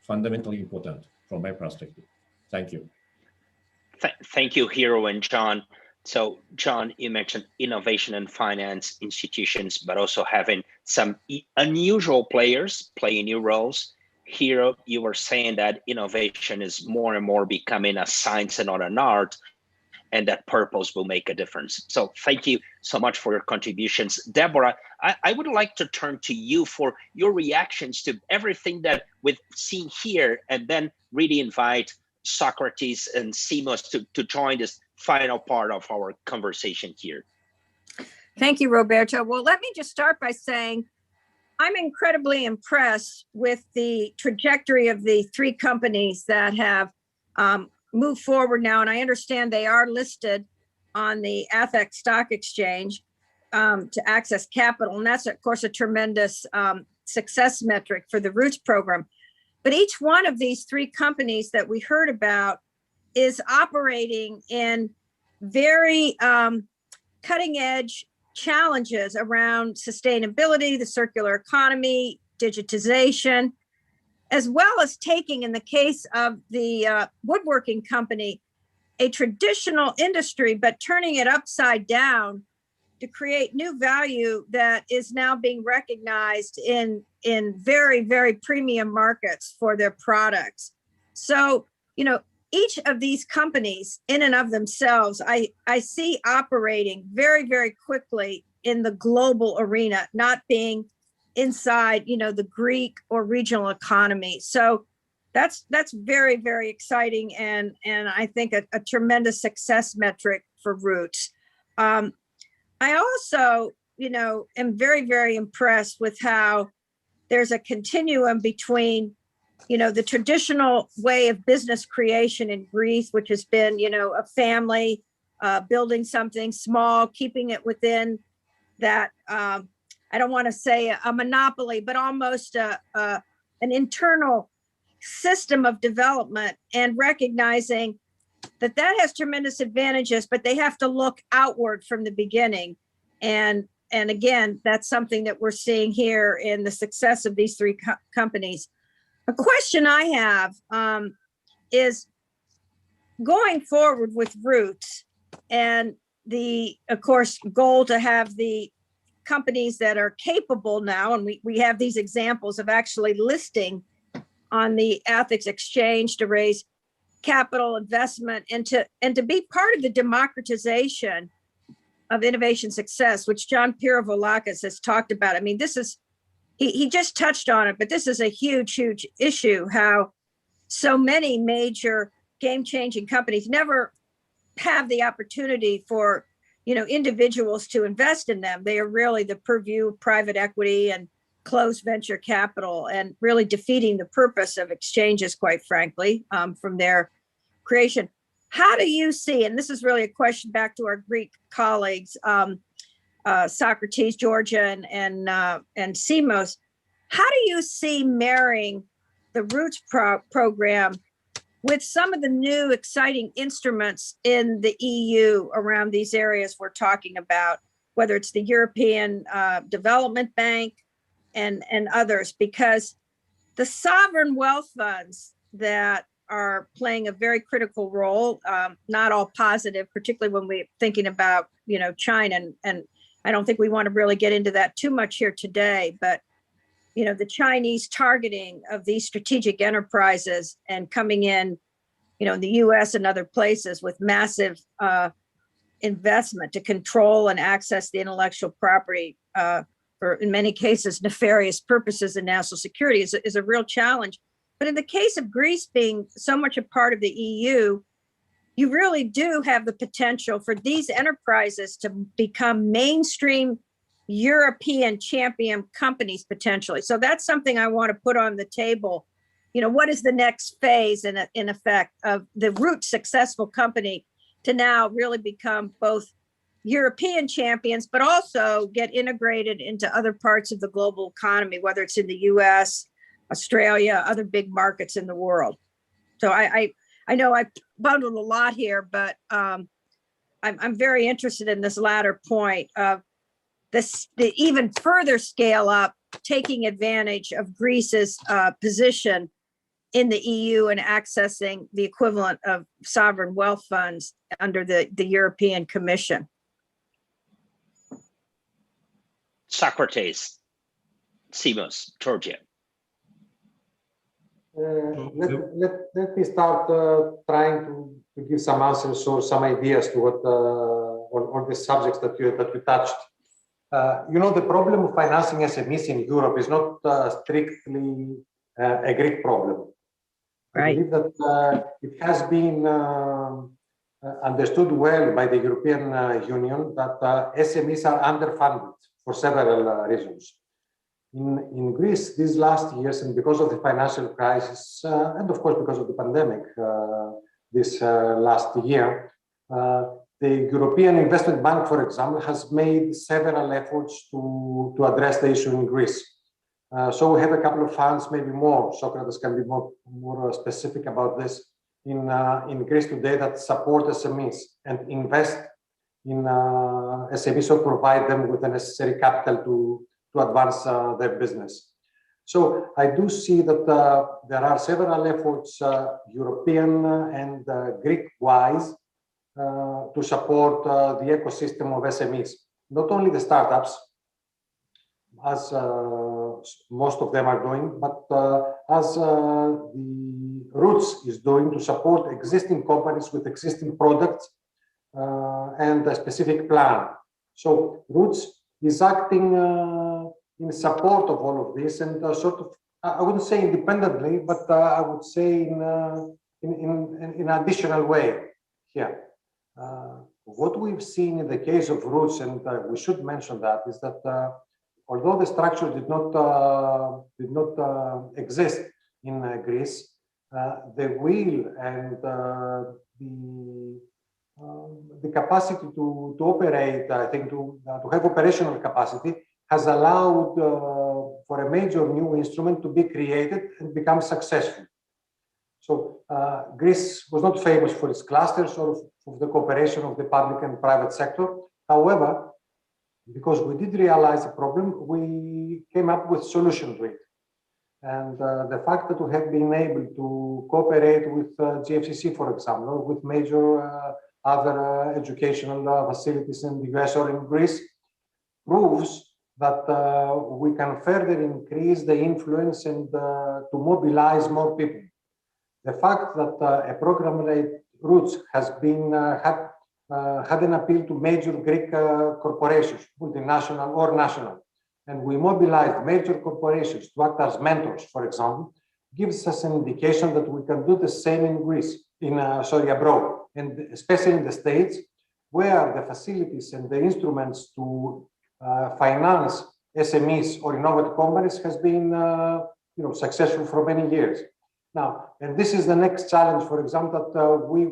fundamentally important from my perspective. Thank you. Thank you, Hiro and John. So, John, you mentioned innovation and finance institutions, but also having some unusual players playing new roles. Hiro, you were saying that innovation is more and more becoming a science and not an art, and that purpose will make a difference. So thank you so much for your contributions. Deborah, I would like to turn to you for your reactions to everything that we've seen here, and then really invite Socrates and Simos to join this final part of our conversation here. Thank you, Roberto. Well, let me just start by saying I'm incredibly impressed with the trajectory of the 3 companies that have moved forward now. And I understand they are listed on the Athens Stock Exchange to access capital. And that's, of course, a tremendous success metric for the Roots program. But each one of these 3 companies that we heard about is operating in very cutting edge challenges around sustainability, the circular economy, digitization, as well as taking, in the case of the woodworking company, a traditional industry, but turning it upside down to create new value that is now being recognized in very, very premium markets for their products. So, each of these companies in and of themselves, I see operating very, very quickly in the global arena, not being inside, the Greek or regional economy. So that's very, very exciting, and I think a tremendous success metric for Roots. I also, am very, very impressed with how there's a continuum between, the traditional way of business creation in Greece, which has been, a family building something small, keeping it within that, I don't want to say a monopoly, but almost an internal system of development, and recognizing that has tremendous advantages, but they have to look outward from the beginning. And again, that's something that we're seeing here in the success of these three companies. A question I have is going forward with Roots and the, of course, goal to have the companies that are capable now, and we have these examples of actually listing on the Athens Exchange to raise capital investment and to be part of the democratization of innovation success, which John Pirovolakis has talked about. I mean, this is, he just touched on it, but this is a huge, huge issue, how so many major game-changing companies never have the opportunity for, individuals to invest in them. They are really the purview of private equity and closed venture capital, and really defeating the purpose of exchanges, quite frankly, from their creation. How do you see, and this is really a question back to our Greek colleagues, Socrates, Georgia, and Simos, how do you see marrying the Roots program with some of the new exciting instruments in the EU around these areas we're talking about, whether it's the European Development Bank and others? Because the sovereign wealth funds that are playing a very critical role, not all positive, particularly when we're thinking about, China, and I don't think we want to really get into that too much here today, but the Chinese targeting of these strategic enterprises and coming in, in the US and other places with massive investment to control and access the intellectual property for, in many cases, nefarious purposes in national security is a real challenge. But in the case of Greece being so much a part of the EU, you really do have the potential for these enterprises to become mainstream European champion companies potentially. So that's something I want to put on the table. What is the next phase in effect of the Roots successful company to now really become both European champions, but also get integrated into other parts of the global economy, whether it's in the US, Australia, other big markets in the world. So I know I bundled a lot here, but I'm very interested in this latter point of the even further scale up, taking advantage of Greece's position in the EU and accessing the equivalent of sovereign wealth funds under the European Commission. Socrates, Simos, Georgia. Let me start trying to give some answers or some ideas to what on the subjects that you touched. The problem of financing SMEs in Europe is not strictly a Greek problem. Right. I believe that it has been understood well by the European Union that SMEs are underfunded for several reasons. In Greece, these last years, and because of the financial crisis, and of course because of the pandemic this last year, the European Investment Bank, for example, has made several efforts to address the issue in Greece. So we have a couple of funds, maybe more. Socrates can be more specific about this in Greece today that support SMEs and invest in SMEs or provide them with the necessary capital to advance their business. So I do see that there are several efforts, European and Greek-wise, to support the ecosystem of SMEs. Not only the startups, as most of them are doing, but as the Roots is doing to support existing companies with existing products and a specific plan. So Roots is acting in support of all of this and sort of I wouldn't say independently, but I would say in additional way here. What we've seen in the case of Roots, and we should mention that, is that although the structure did not exist in Greece, the will and the capacity to operate, I think, to have operational capacity, has allowed for a major new instrument to be created and become successful. So Greece was not famous for its clusters or of the cooperation of the public and private sector. However, because we did realize the problem, we came up with a solution to it. And the fact that we have been able to cooperate with GFCC, for example, or with major other educational facilities in the US or in Greece, proves that we can further increase the influence and to mobilize more people. The fact that a program like Roots has been had an appeal to major Greek corporations, multinational or national, and we mobilized major corporations to act as mentors, for example, gives us an indication that we can do the same in Greece, abroad, and especially in the States, where the facilities and the instruments to finance SMEs or innovative companies has been successful for many years. Now, and this is the next challenge, for example, that we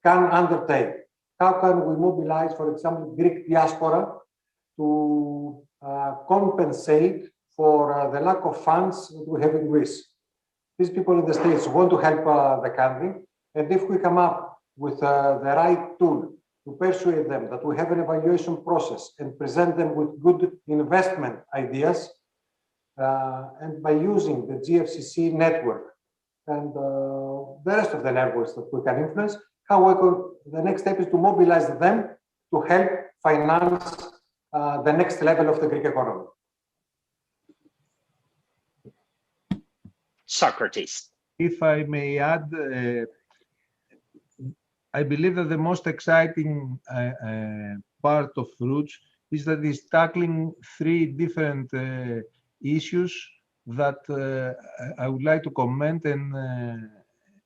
can undertake. How can we mobilize, for example, Greek diaspora to compensate for the lack of funds that we have in Greece? These people in the States want to help the country, and if we come up with the right tool to persuade them that we have an evaluation process and present them with good investment ideas, and by using the GFCC network and the rest of the networks that we can influence, however, the next step is to mobilize them to help finance the next level of the Greek economy. Socrates. If I may add, I believe that the most exciting part of Roots is that it's tackling three different issues that I would like to comment and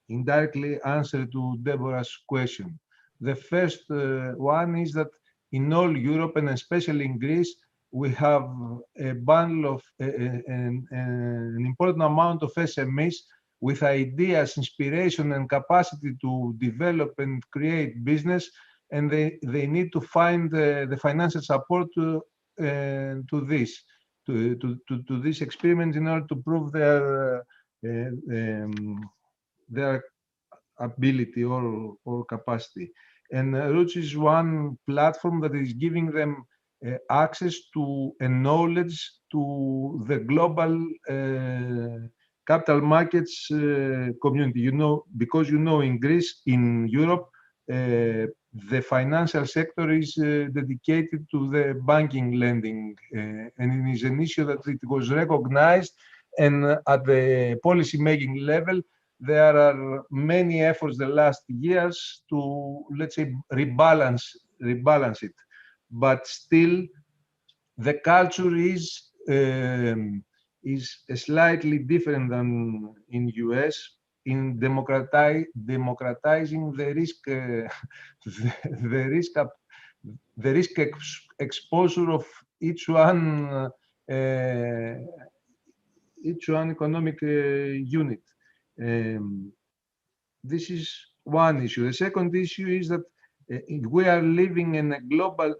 indirectly answer to Deborah's question. The first one is that in all Europe, and especially in Greece, we have a bundle of an important amount of SMEs with ideas, inspiration, and capacity to develop and create business, and they need to find the financial support to this experiment in order to prove their ability or capacity. And Roots is one platform that is giving them access to and knowledge to the global capital markets community. Because in Greece, in Europe, the financial sector is dedicated to the banking lending, and it is an issue that it was recognized, and at the policy making level, there are many efforts the last years to, let's say, rebalance it. But still, the culture is slightly different than in US in democratizing the risk exposure of each one economic unit. This is one issue. The second issue is that we are living in a global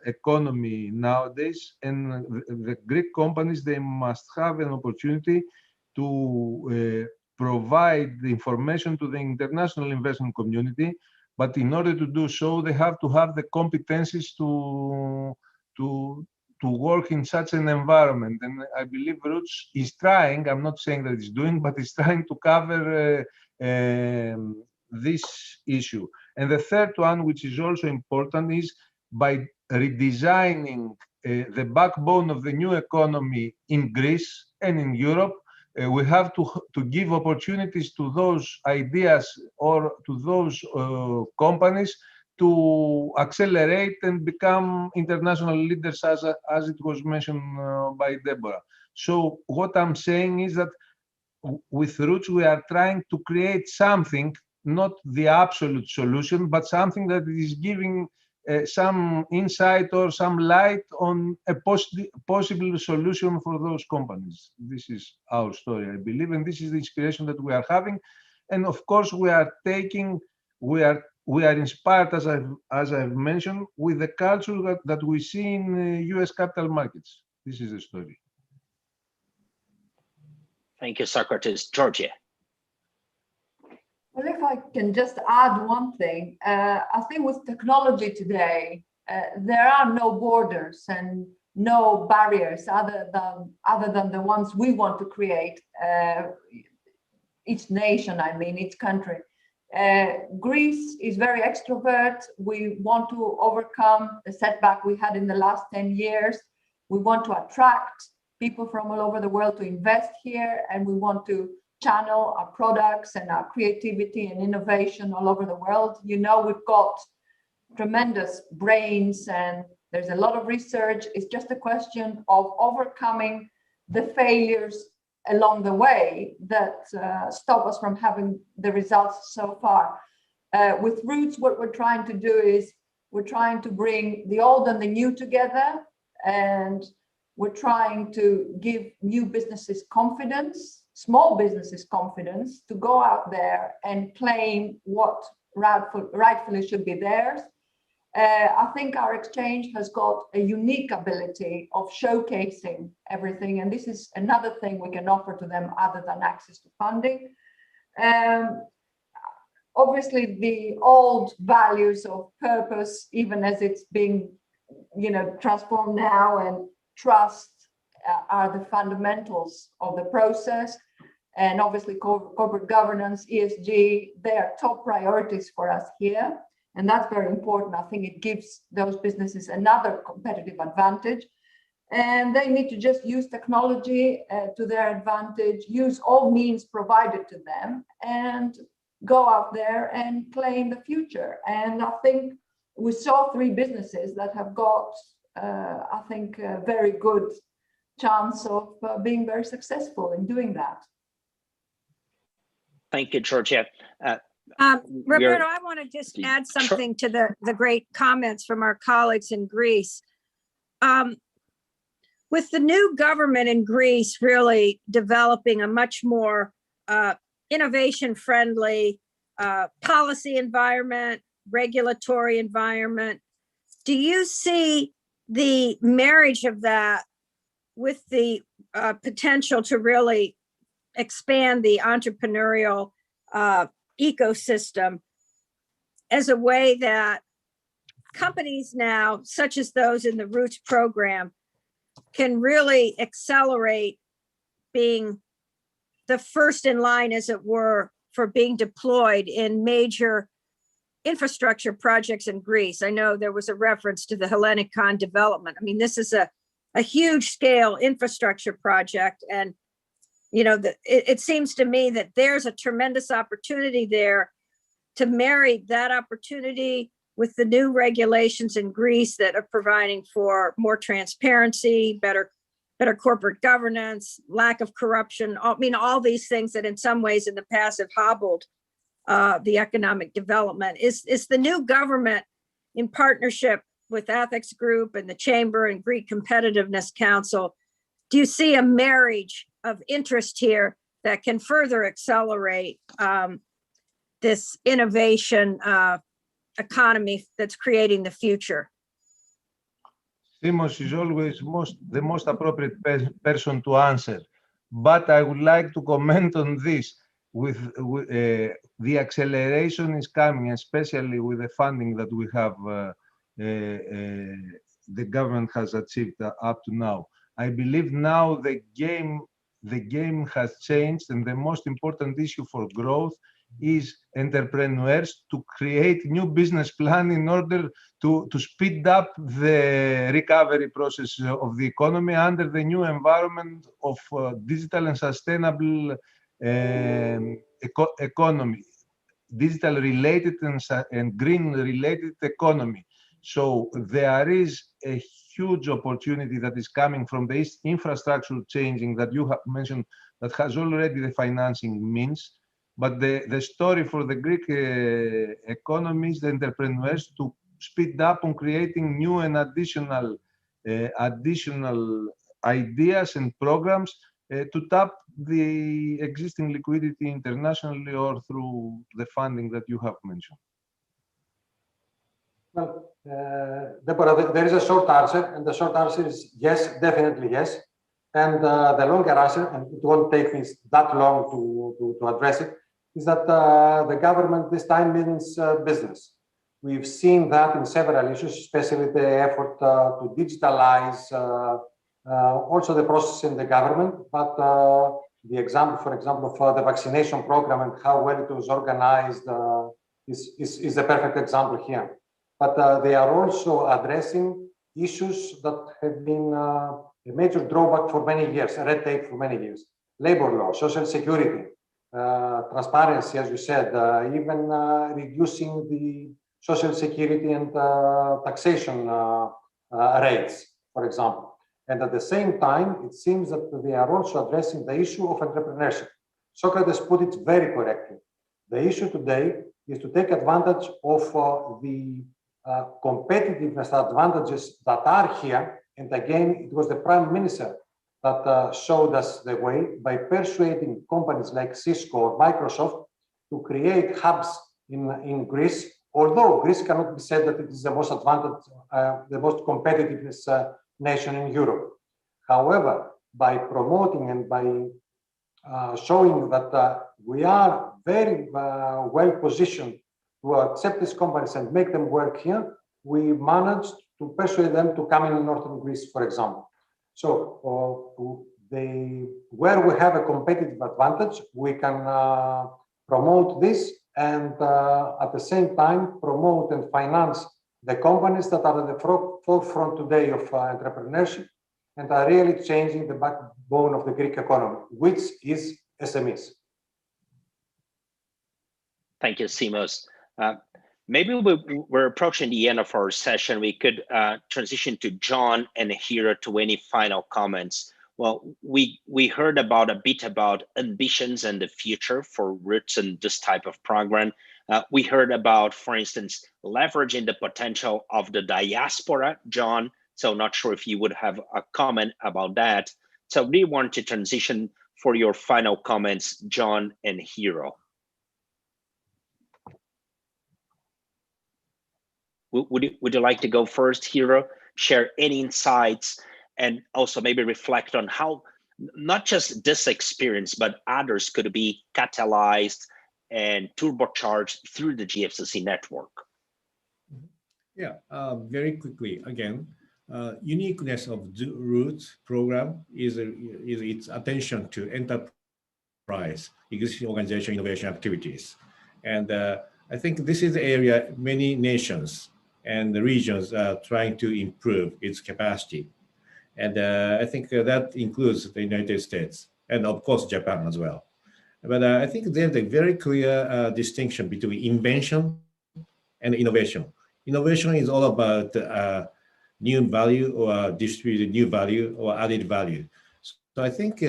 economy nowadays, and the Greek companies, they must have an opportunity to provide the information to the international investment community. But in order to do so, they have to have the competencies to work in such an environment. And I believe Roots is trying, I'm not saying that it's doing, but it's trying to cover this issue. And the third one, which is also important, is by redesigning the backbone of the new economy in Greece and in Europe, we have to give opportunities to those ideas or to those companies to accelerate and become international leaders, as it was mentioned by Deborah. So what I'm saying is that with Roots, we are trying to create something, not the absolute solution, but something that is giving some insight or some light on a possible solution for those companies. This is our story, I believe, and this is the inspiration that we are having. And of course, we are inspired, as I've mentioned, with the culture that we see in US capital markets. This is the story. Thank you, Socrates. Georgia. Well, if I can just add one thing, I think with technology today, there are no borders and no barriers other than the ones we want to create. Each nation, I mean, each country. Greece is very extrovert. We want to overcome the setback we had in the last 10 years. We want to attract people from all over the world to invest here, and we want to channel our products and our creativity and innovation all over the world. You know, we've got tremendous brains and there's a lot of research. It's just a question of overcoming the failures along the way that stop us from having the results so far. With Roots, what we're trying to do is we're trying to bring the old and the new together, and we're trying to give new businesses confidence, small businesses confidence, to go out there and claim what rightfully should be theirs. I think our exchange has got a unique ability of showcasing everything, and this is another thing we can offer to them other than access to funding. Obviously, the old values of purpose, even as it's being, transformed now, and trust are the fundamentals of the process. And obviously, corporate governance, ESG, they are top priorities for us here. And that's very important. I think it gives those businesses another competitive advantage. And they need to just use technology to their advantage, use all means provided to them, and go out there and claim the future. And I think we saw 3 businesses that have got, I think, a very good chance of being very successful in doing that. Thank you, Georgia. Roberto, I want to just add something to the great comments from our colleagues in Greece. With the new government in Greece really developing a much more innovation-friendly policy environment, regulatory environment, do you see the marriage of that with the potential to really expand the entrepreneurial ecosystem as a way that companies now, such as those in the Roots program, can really accelerate being the first in line, as it were, for being deployed in major infrastructure projects in Greece? I know there was a reference to the Hellenikon development. I mean, this is a huge scale infrastructure project. And, it seems to me that there's a tremendous opportunity there to marry that opportunity with the new regulations in Greece that are providing for more transparency, better corporate governance, lack of corruption. All these things that in some ways in the past have hobbled the economic development. Is the new government, in partnership with Ethics Group and the Chamber and Greek Competitiveness Council, do you see a marriage of interest here that can further accelerate this innovation economy that's creating the future? Simos is always the most appropriate person to answer, but I would like to comment on this. With the acceleration is coming, especially with the funding that we have, the government has achieved up to now. I believe now the game has changed, and the most important issue for growth is entrepreneurs to create new business plan in order to speed up the recovery process of the economy under the new environment of digital and sustainable economy. digital related and green related economy. So there is a huge opportunity that is coming from the infrastructure changing that you have mentioned that has already the financing means. But the story for the Greek economies, the entrepreneurs, to speed up on creating new and additional ideas and programs to tap the existing liquidity internationally or through the funding that you have mentioned. Well, Deborah, there is a short answer, and the short answer is yes, definitely yes. And the longer answer, and it won't take me that long to address it, is that the government this time means business. We've seen that in several issues, especially the effort to digitalize also the process in the government, but the example, for example, of the vaccination program and how well it was organized is a perfect example here. But they are also addressing issues that have been a major drawback for many years, red tape for many years, labor law, social security, transparency, as you said, even reducing the social security and taxation rates, for example. And at the same time, it seems that they are also addressing the issue of entrepreneurship. Socrates put it very correctly. The issue today is to take advantage of the competitiveness advantages that are here. And again, it was the Prime Minister that showed us the way by persuading companies like Cisco or Microsoft to create hubs in Greece, although Greece cannot be said that it is the most advantaged, the most competitive nation in Europe. However, by promoting and by showing that we are very well positioned to accept these companies and make them work here, we managed to persuade them to come in northern Greece, for example. So where we have a competitive advantage, we can promote this and at the same time promote and finance the companies that are at the forefront today of entrepreneurship and are really changing the backbone of the Greek economy, which is SMEs. Thank you, Simos. Maybe we're approaching the end of our session. We could transition to John and Hero to any final comments. Well, we heard about a bit about ambitions and the future for Roots and this type of program. We heard about, for instance, leveraging the potential of the diaspora, John. So not sure if you would have a comment about that. So we want to transition for your final comments, John and Hero. Would you like to go first, Hero? Share any insights and also maybe reflect on how not just this experience, but others could be catalyzed and turbocharged through the GFCC network. Yeah, very quickly again, uniqueness of the Roots program is its attention to enterprise, existing organization innovation activities, and I think this is the area many nations and the regions are trying to improve its capacity. And I think that includes the United States and of course, Japan as well. But I think there's a very clear distinction between invention and innovation. Innovation is all about new value or distributed new value or added value. So I think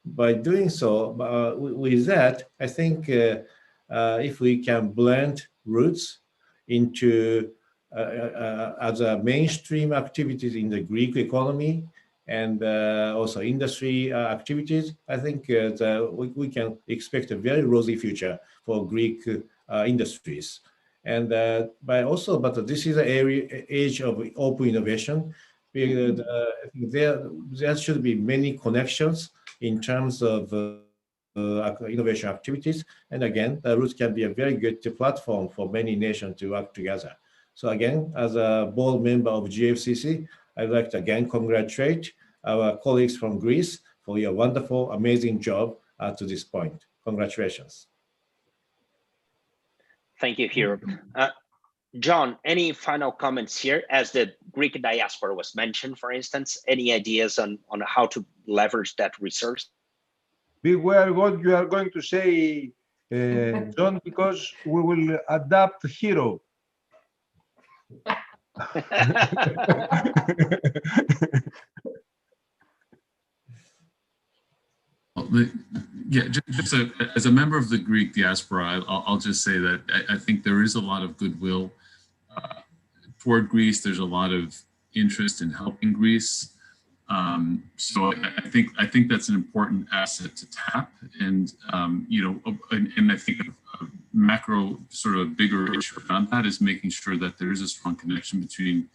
by doing so, with that, I think if we can blend Roots into as a mainstream activities in the Greek economy and also industry activities, I think we can expect a very rosy future for Greek industries. And but this is an age of open innovation. There should be many connections in terms of innovation activities. And again, Roots can be a very good platform for many nations to work together. So again, as a board member of GFCC, I'd like to again congratulate our colleagues from Greece for your wonderful, amazing job to this point. Congratulations. Thank you, Hero. John, any final comments here? As the Greek diaspora was mentioned, for instance, any ideas on how to leverage that resource? Beware what you are going to say, John, because we will adapt hero. Well, yeah, just as a member of the Greek diaspora, I'll just say that I think there is a lot of goodwill toward Greece. There's a lot of interest in helping Greece. So I think that's an important asset to tap. And you know, and I think a macro sort of bigger issue around that is making sure that there is a strong connection between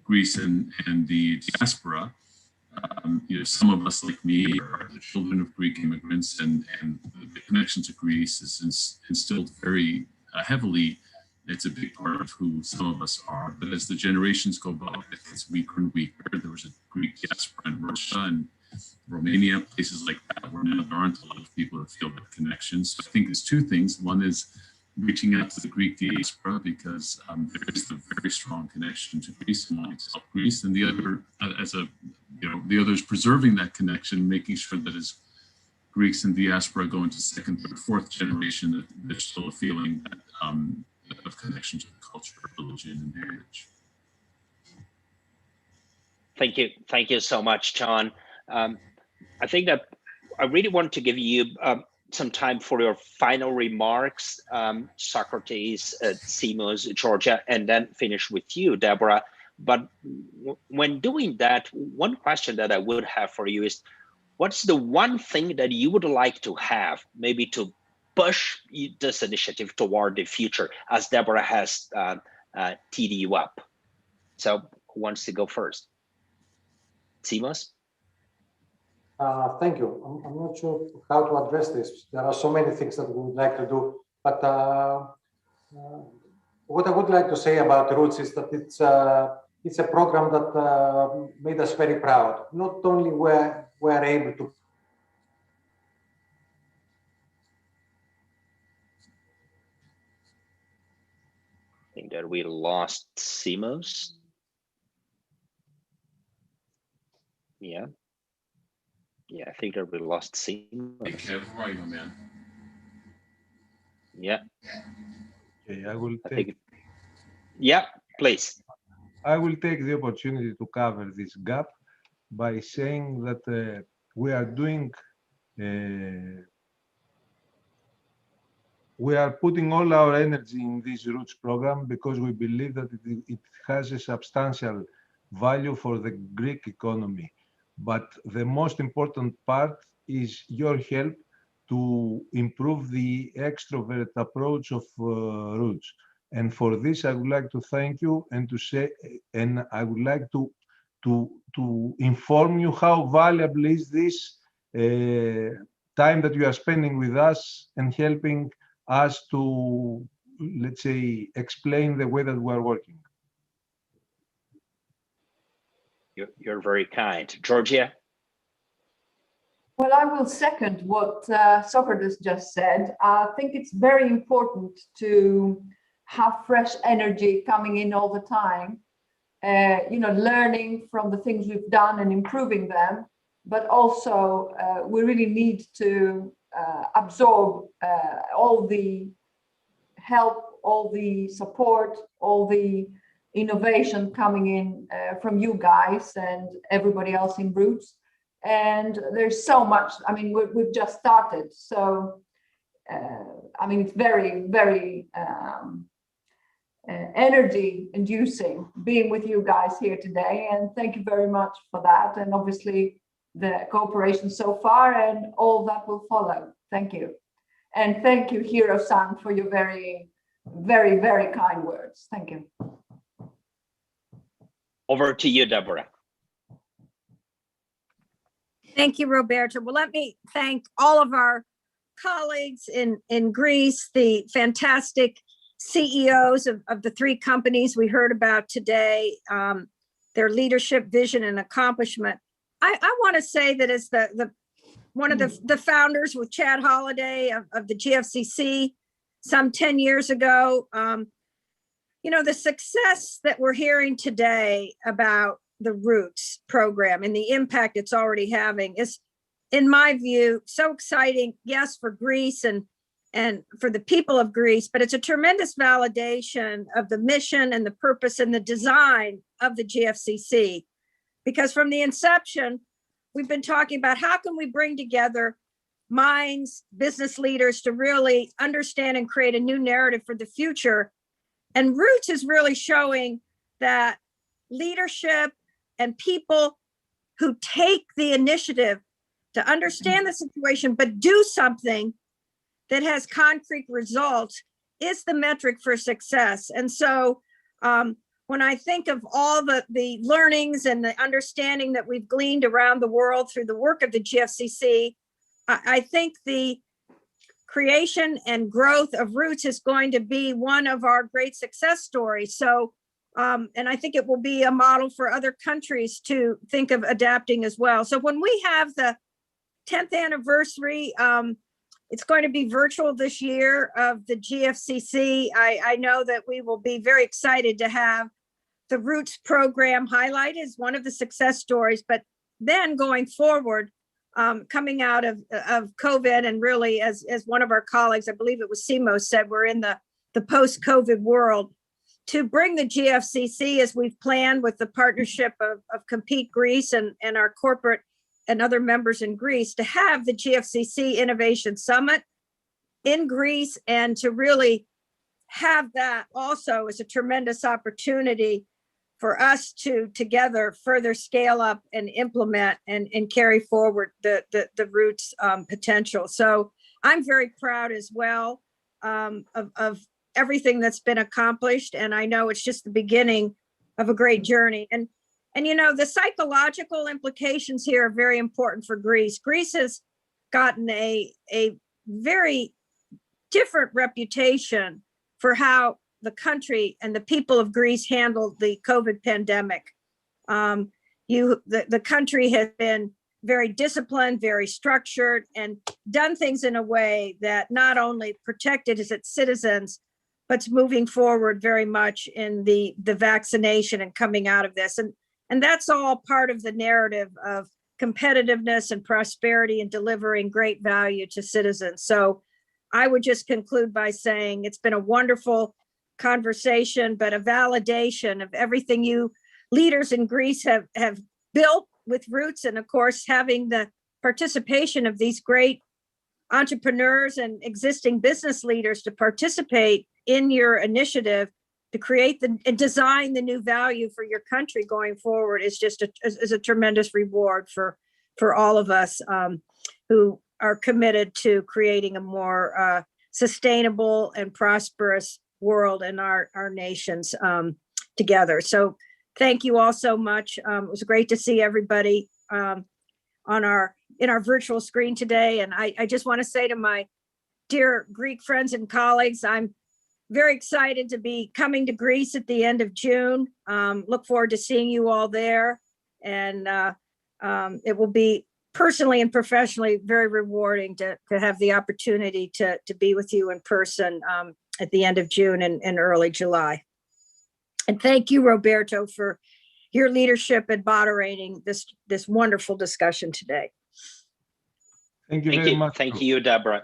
Greece and the diaspora. You know, some of us like me are the children of Greek immigrants, and the connection to Greece is instilled very heavily. It's a big part of who some of us are. But as the generations go by, it gets weaker and weaker. There was a Greek diaspora in Russia and Romania, places like that, where now there aren't a lot of people that feel that connection. So I think there's two things. One is reaching out to the Greek diaspora, because there is a very strong connection to Greece and wanting to help Greece. And the other, the other is preserving that connection, making sure that as Greeks and diaspora go into second, third, fourth generation, that there's still a feeling that, of connection to the culture, religion, and heritage. Thank you so much, John. I think that I really want to give you some time for your final remarks, Socrates, Simos, Georgia, and then finish with you, Deborah. But when doing that, one question that I would have for you is, what's the one thing that you would like to have, maybe to push this initiative toward the future, as Deborah has teed you up? So who wants to go first? Simos? Thank you. I'm not sure how to address this. There are so many things that we would like to do, but what I would like to say about Roots is that it's a program that made us very proud. Not only we're able to I think that we lost Simos. Yeah, I think that we lost Simos. Hey, Kev, where are you, man? Yeah. Okay, I will take. Yeah, please. I will take the opportunity to cover this gap by saying that we are doing. We are putting all our energy in this Roots program because we believe that it has a substantial value for the Greek economy. But the most important part is your help to improve the extrovert approach of Roots. And for this, I would like to thank you and to say, and I would like to inform you how valuable is this time that you are spending with us and helping us to, let's say, explain the way that we are working. You're very kind. Georgia? Well, I will second what Socrates just said. I think it's very important to have fresh energy coming in all the time, learning from the things we've done and improving them, but also we really need to absorb all the help, all the support, all the innovation coming in from you guys and everybody else in Roots. And there's so much. I mean, we've just started, so I mean, it's very, very energy inducing being with you guys here today, and thank you very much for that. And obviously the cooperation so far and all that will follow. Thank you. And thank you, Hiro-san, for your very, very, very kind words. Thank you. Over to you, Deborah. Thank you, Roberto. Well, let me thank all of our colleagues in Greece, the fantastic CEOs of the three companies we heard about today, their leadership, vision, and accomplishment. I want to say that as one of the founders with Chad Holliday of the GFCC some 10 years ago, the success that we're hearing today about the Roots program and the impact it's already having is, in my view, so exciting. Yes, for Greece and and for the people of Greece, but it's a tremendous validation of the mission and the purpose and the design of the GFCC. Because from the inception, we've been talking about how can we bring together minds, business leaders to really understand and create a new narrative for the future. And Roots is really showing that leadership and people who take the initiative to understand the situation, but do something that has concrete results is the metric for success. And so when I think of all the learnings and the understanding that we've gleaned around the world through the work of the GFCC, I think the creation and growth of Roots is going to be one of our great success stories. So, and I think it will be a model for other countries to think of adapting as well. So when we have the 10th anniversary, it's going to be virtual this year of the GFCC. I know that we will be very excited to have the Roots program highlighted as one of the success stories, but then going forward, coming out of COVID, and really as one of our colleagues, I believe it was Simo said, we're in the post-COVID world, to bring the GFCC as we've planned with the partnership of Compete Greece and our corporate and other members in Greece, to have the GFCC Innovation Summit in Greece, and to really have that also as a tremendous opportunity for us to together further scale up and implement and carry forward the Roots potential. So I'm very proud as well of everything that's been accomplished. And I know it's just the beginning of a great journey. And you know, the psychological implications here are very important for Greece. Greece has gotten a very different reputation for how the country and the people of Greece handled the COVID pandemic. The country has been very disciplined, very structured, and done things in a way that not only protected its citizens, but it's moving forward very much in the vaccination and coming out of this. And that's all part of the narrative of competitiveness and prosperity and delivering great value to citizens. So I would just conclude by saying it's been a wonderful conversation, but a validation of everything you leaders in Greece have built with Roots, and of course having the participation of these great entrepreneurs and existing business leaders to participate in your initiative to create and design the new value for your country going forward is just a tremendous reward for all of us who are committed to creating a more sustainable and prosperous world and our nations together. So thank you all so much. It was great to see everybody in our virtual screen today. And I just want to say to my dear Greek friends and colleagues, I'm very excited to be coming to Greece at the end of June. Look forward to seeing you all there. And it will be personally and professionally very rewarding to have the opportunity to be with you in person at the end of June and early July. And thank you, Roberto, for your leadership and moderating this wonderful discussion today. Thank you very much. Thank you, Deborah.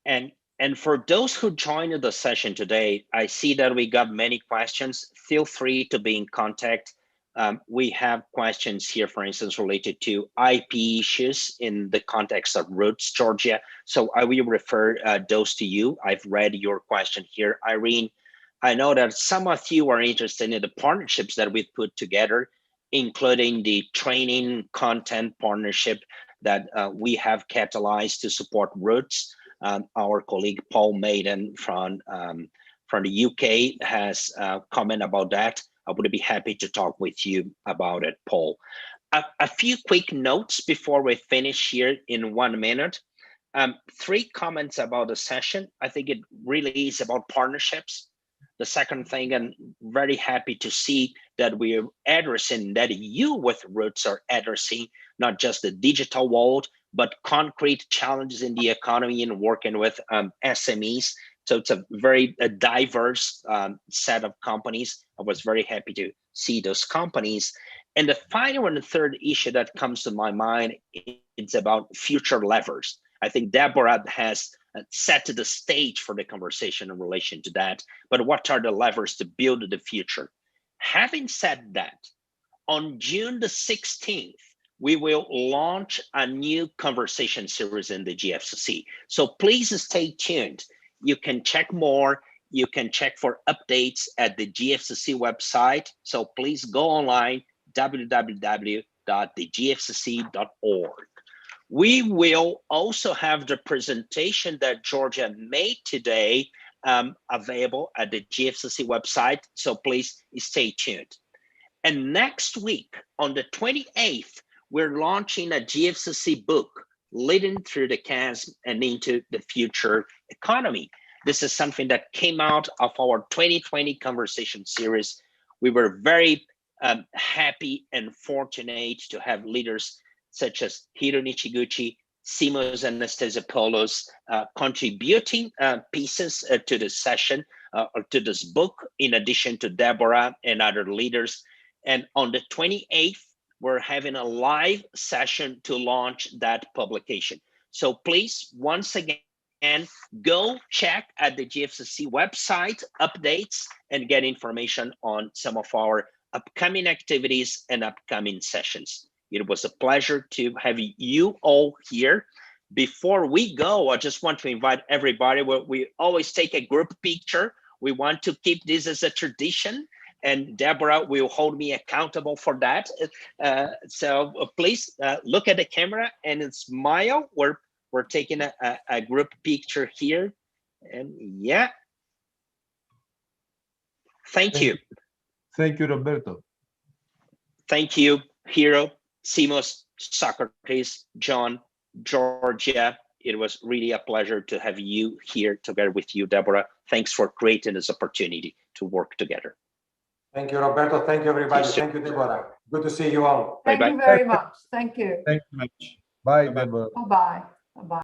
And for those who joined the session today, I see that we got many questions. Feel free to be in contact. We have questions here, for instance, related to IP issues in the context of Roots, Georgia. So I will refer those to you. I've read your question here, Irene. I know that some of you are interested in the partnerships that we've put together, including the training content partnership that we have catalyzed to support Roots. Our colleague Paul Maiden from the UK has comment about that. I would be happy to talk with you about it, Paul. A few quick notes before we finish here in 1 minute. 3 comments about the session. I think it really is about partnerships. The second thing, I'm very happy to see that we're addressing, that you with Roots are addressing, not just the digital world, but concrete challenges in the economy and working with SMEs. So it's a very diverse set of companies. I was very happy to see those companies. And the final and the third issue that comes to my mind is about future levers. I think Deborah has set the stage for the conversation in relation to that, but what are the levers to build the future? Having said that, on June the 16th, we will launch a new conversation series in the GFCC. So please stay tuned. You can check more. You can check for updates at the GFCC website. So please go online, www.thegfcc.org. We will also have the presentation that Georgia made today available at the GFCC website. So please stay tuned. And next week, on the 28th, we're launching a GFCC book, Leading Through the Chasm and Into the Future Economy. This is something that came out of our 2020 conversation series. We were very happy and fortunate to have leaders such as Hiro Nishiguchi, Simos Anastasiopoulos contributing pieces to this session or to this book, in addition to Deborah and other leaders. And on the 28th, we're having a live session to launch that publication. So please, once again, go check at the GFCC website updates and get information on some of our upcoming activities and upcoming sessions. It was a pleasure to have you all here. Before we go, I just want to invite everybody. We always take a group picture. We want to keep this as a tradition, and Deborah will hold me accountable for that. So please look at the camera and smile. We're taking a group picture here, and yeah. Thank you. Thank you, Roberto. Thank you, Hiro, Simos, Socrates, John, Georgia. It was really a pleasure to have you here together with you, Deborah. Thanks for creating this opportunity to work together. Thank you, Roberto. Thank you, everybody. Thank you, Deborah. Good to see you all. Thank you very much. Thank you. Thank you much. Bye, Deborah. Bye-bye. Bye-bye.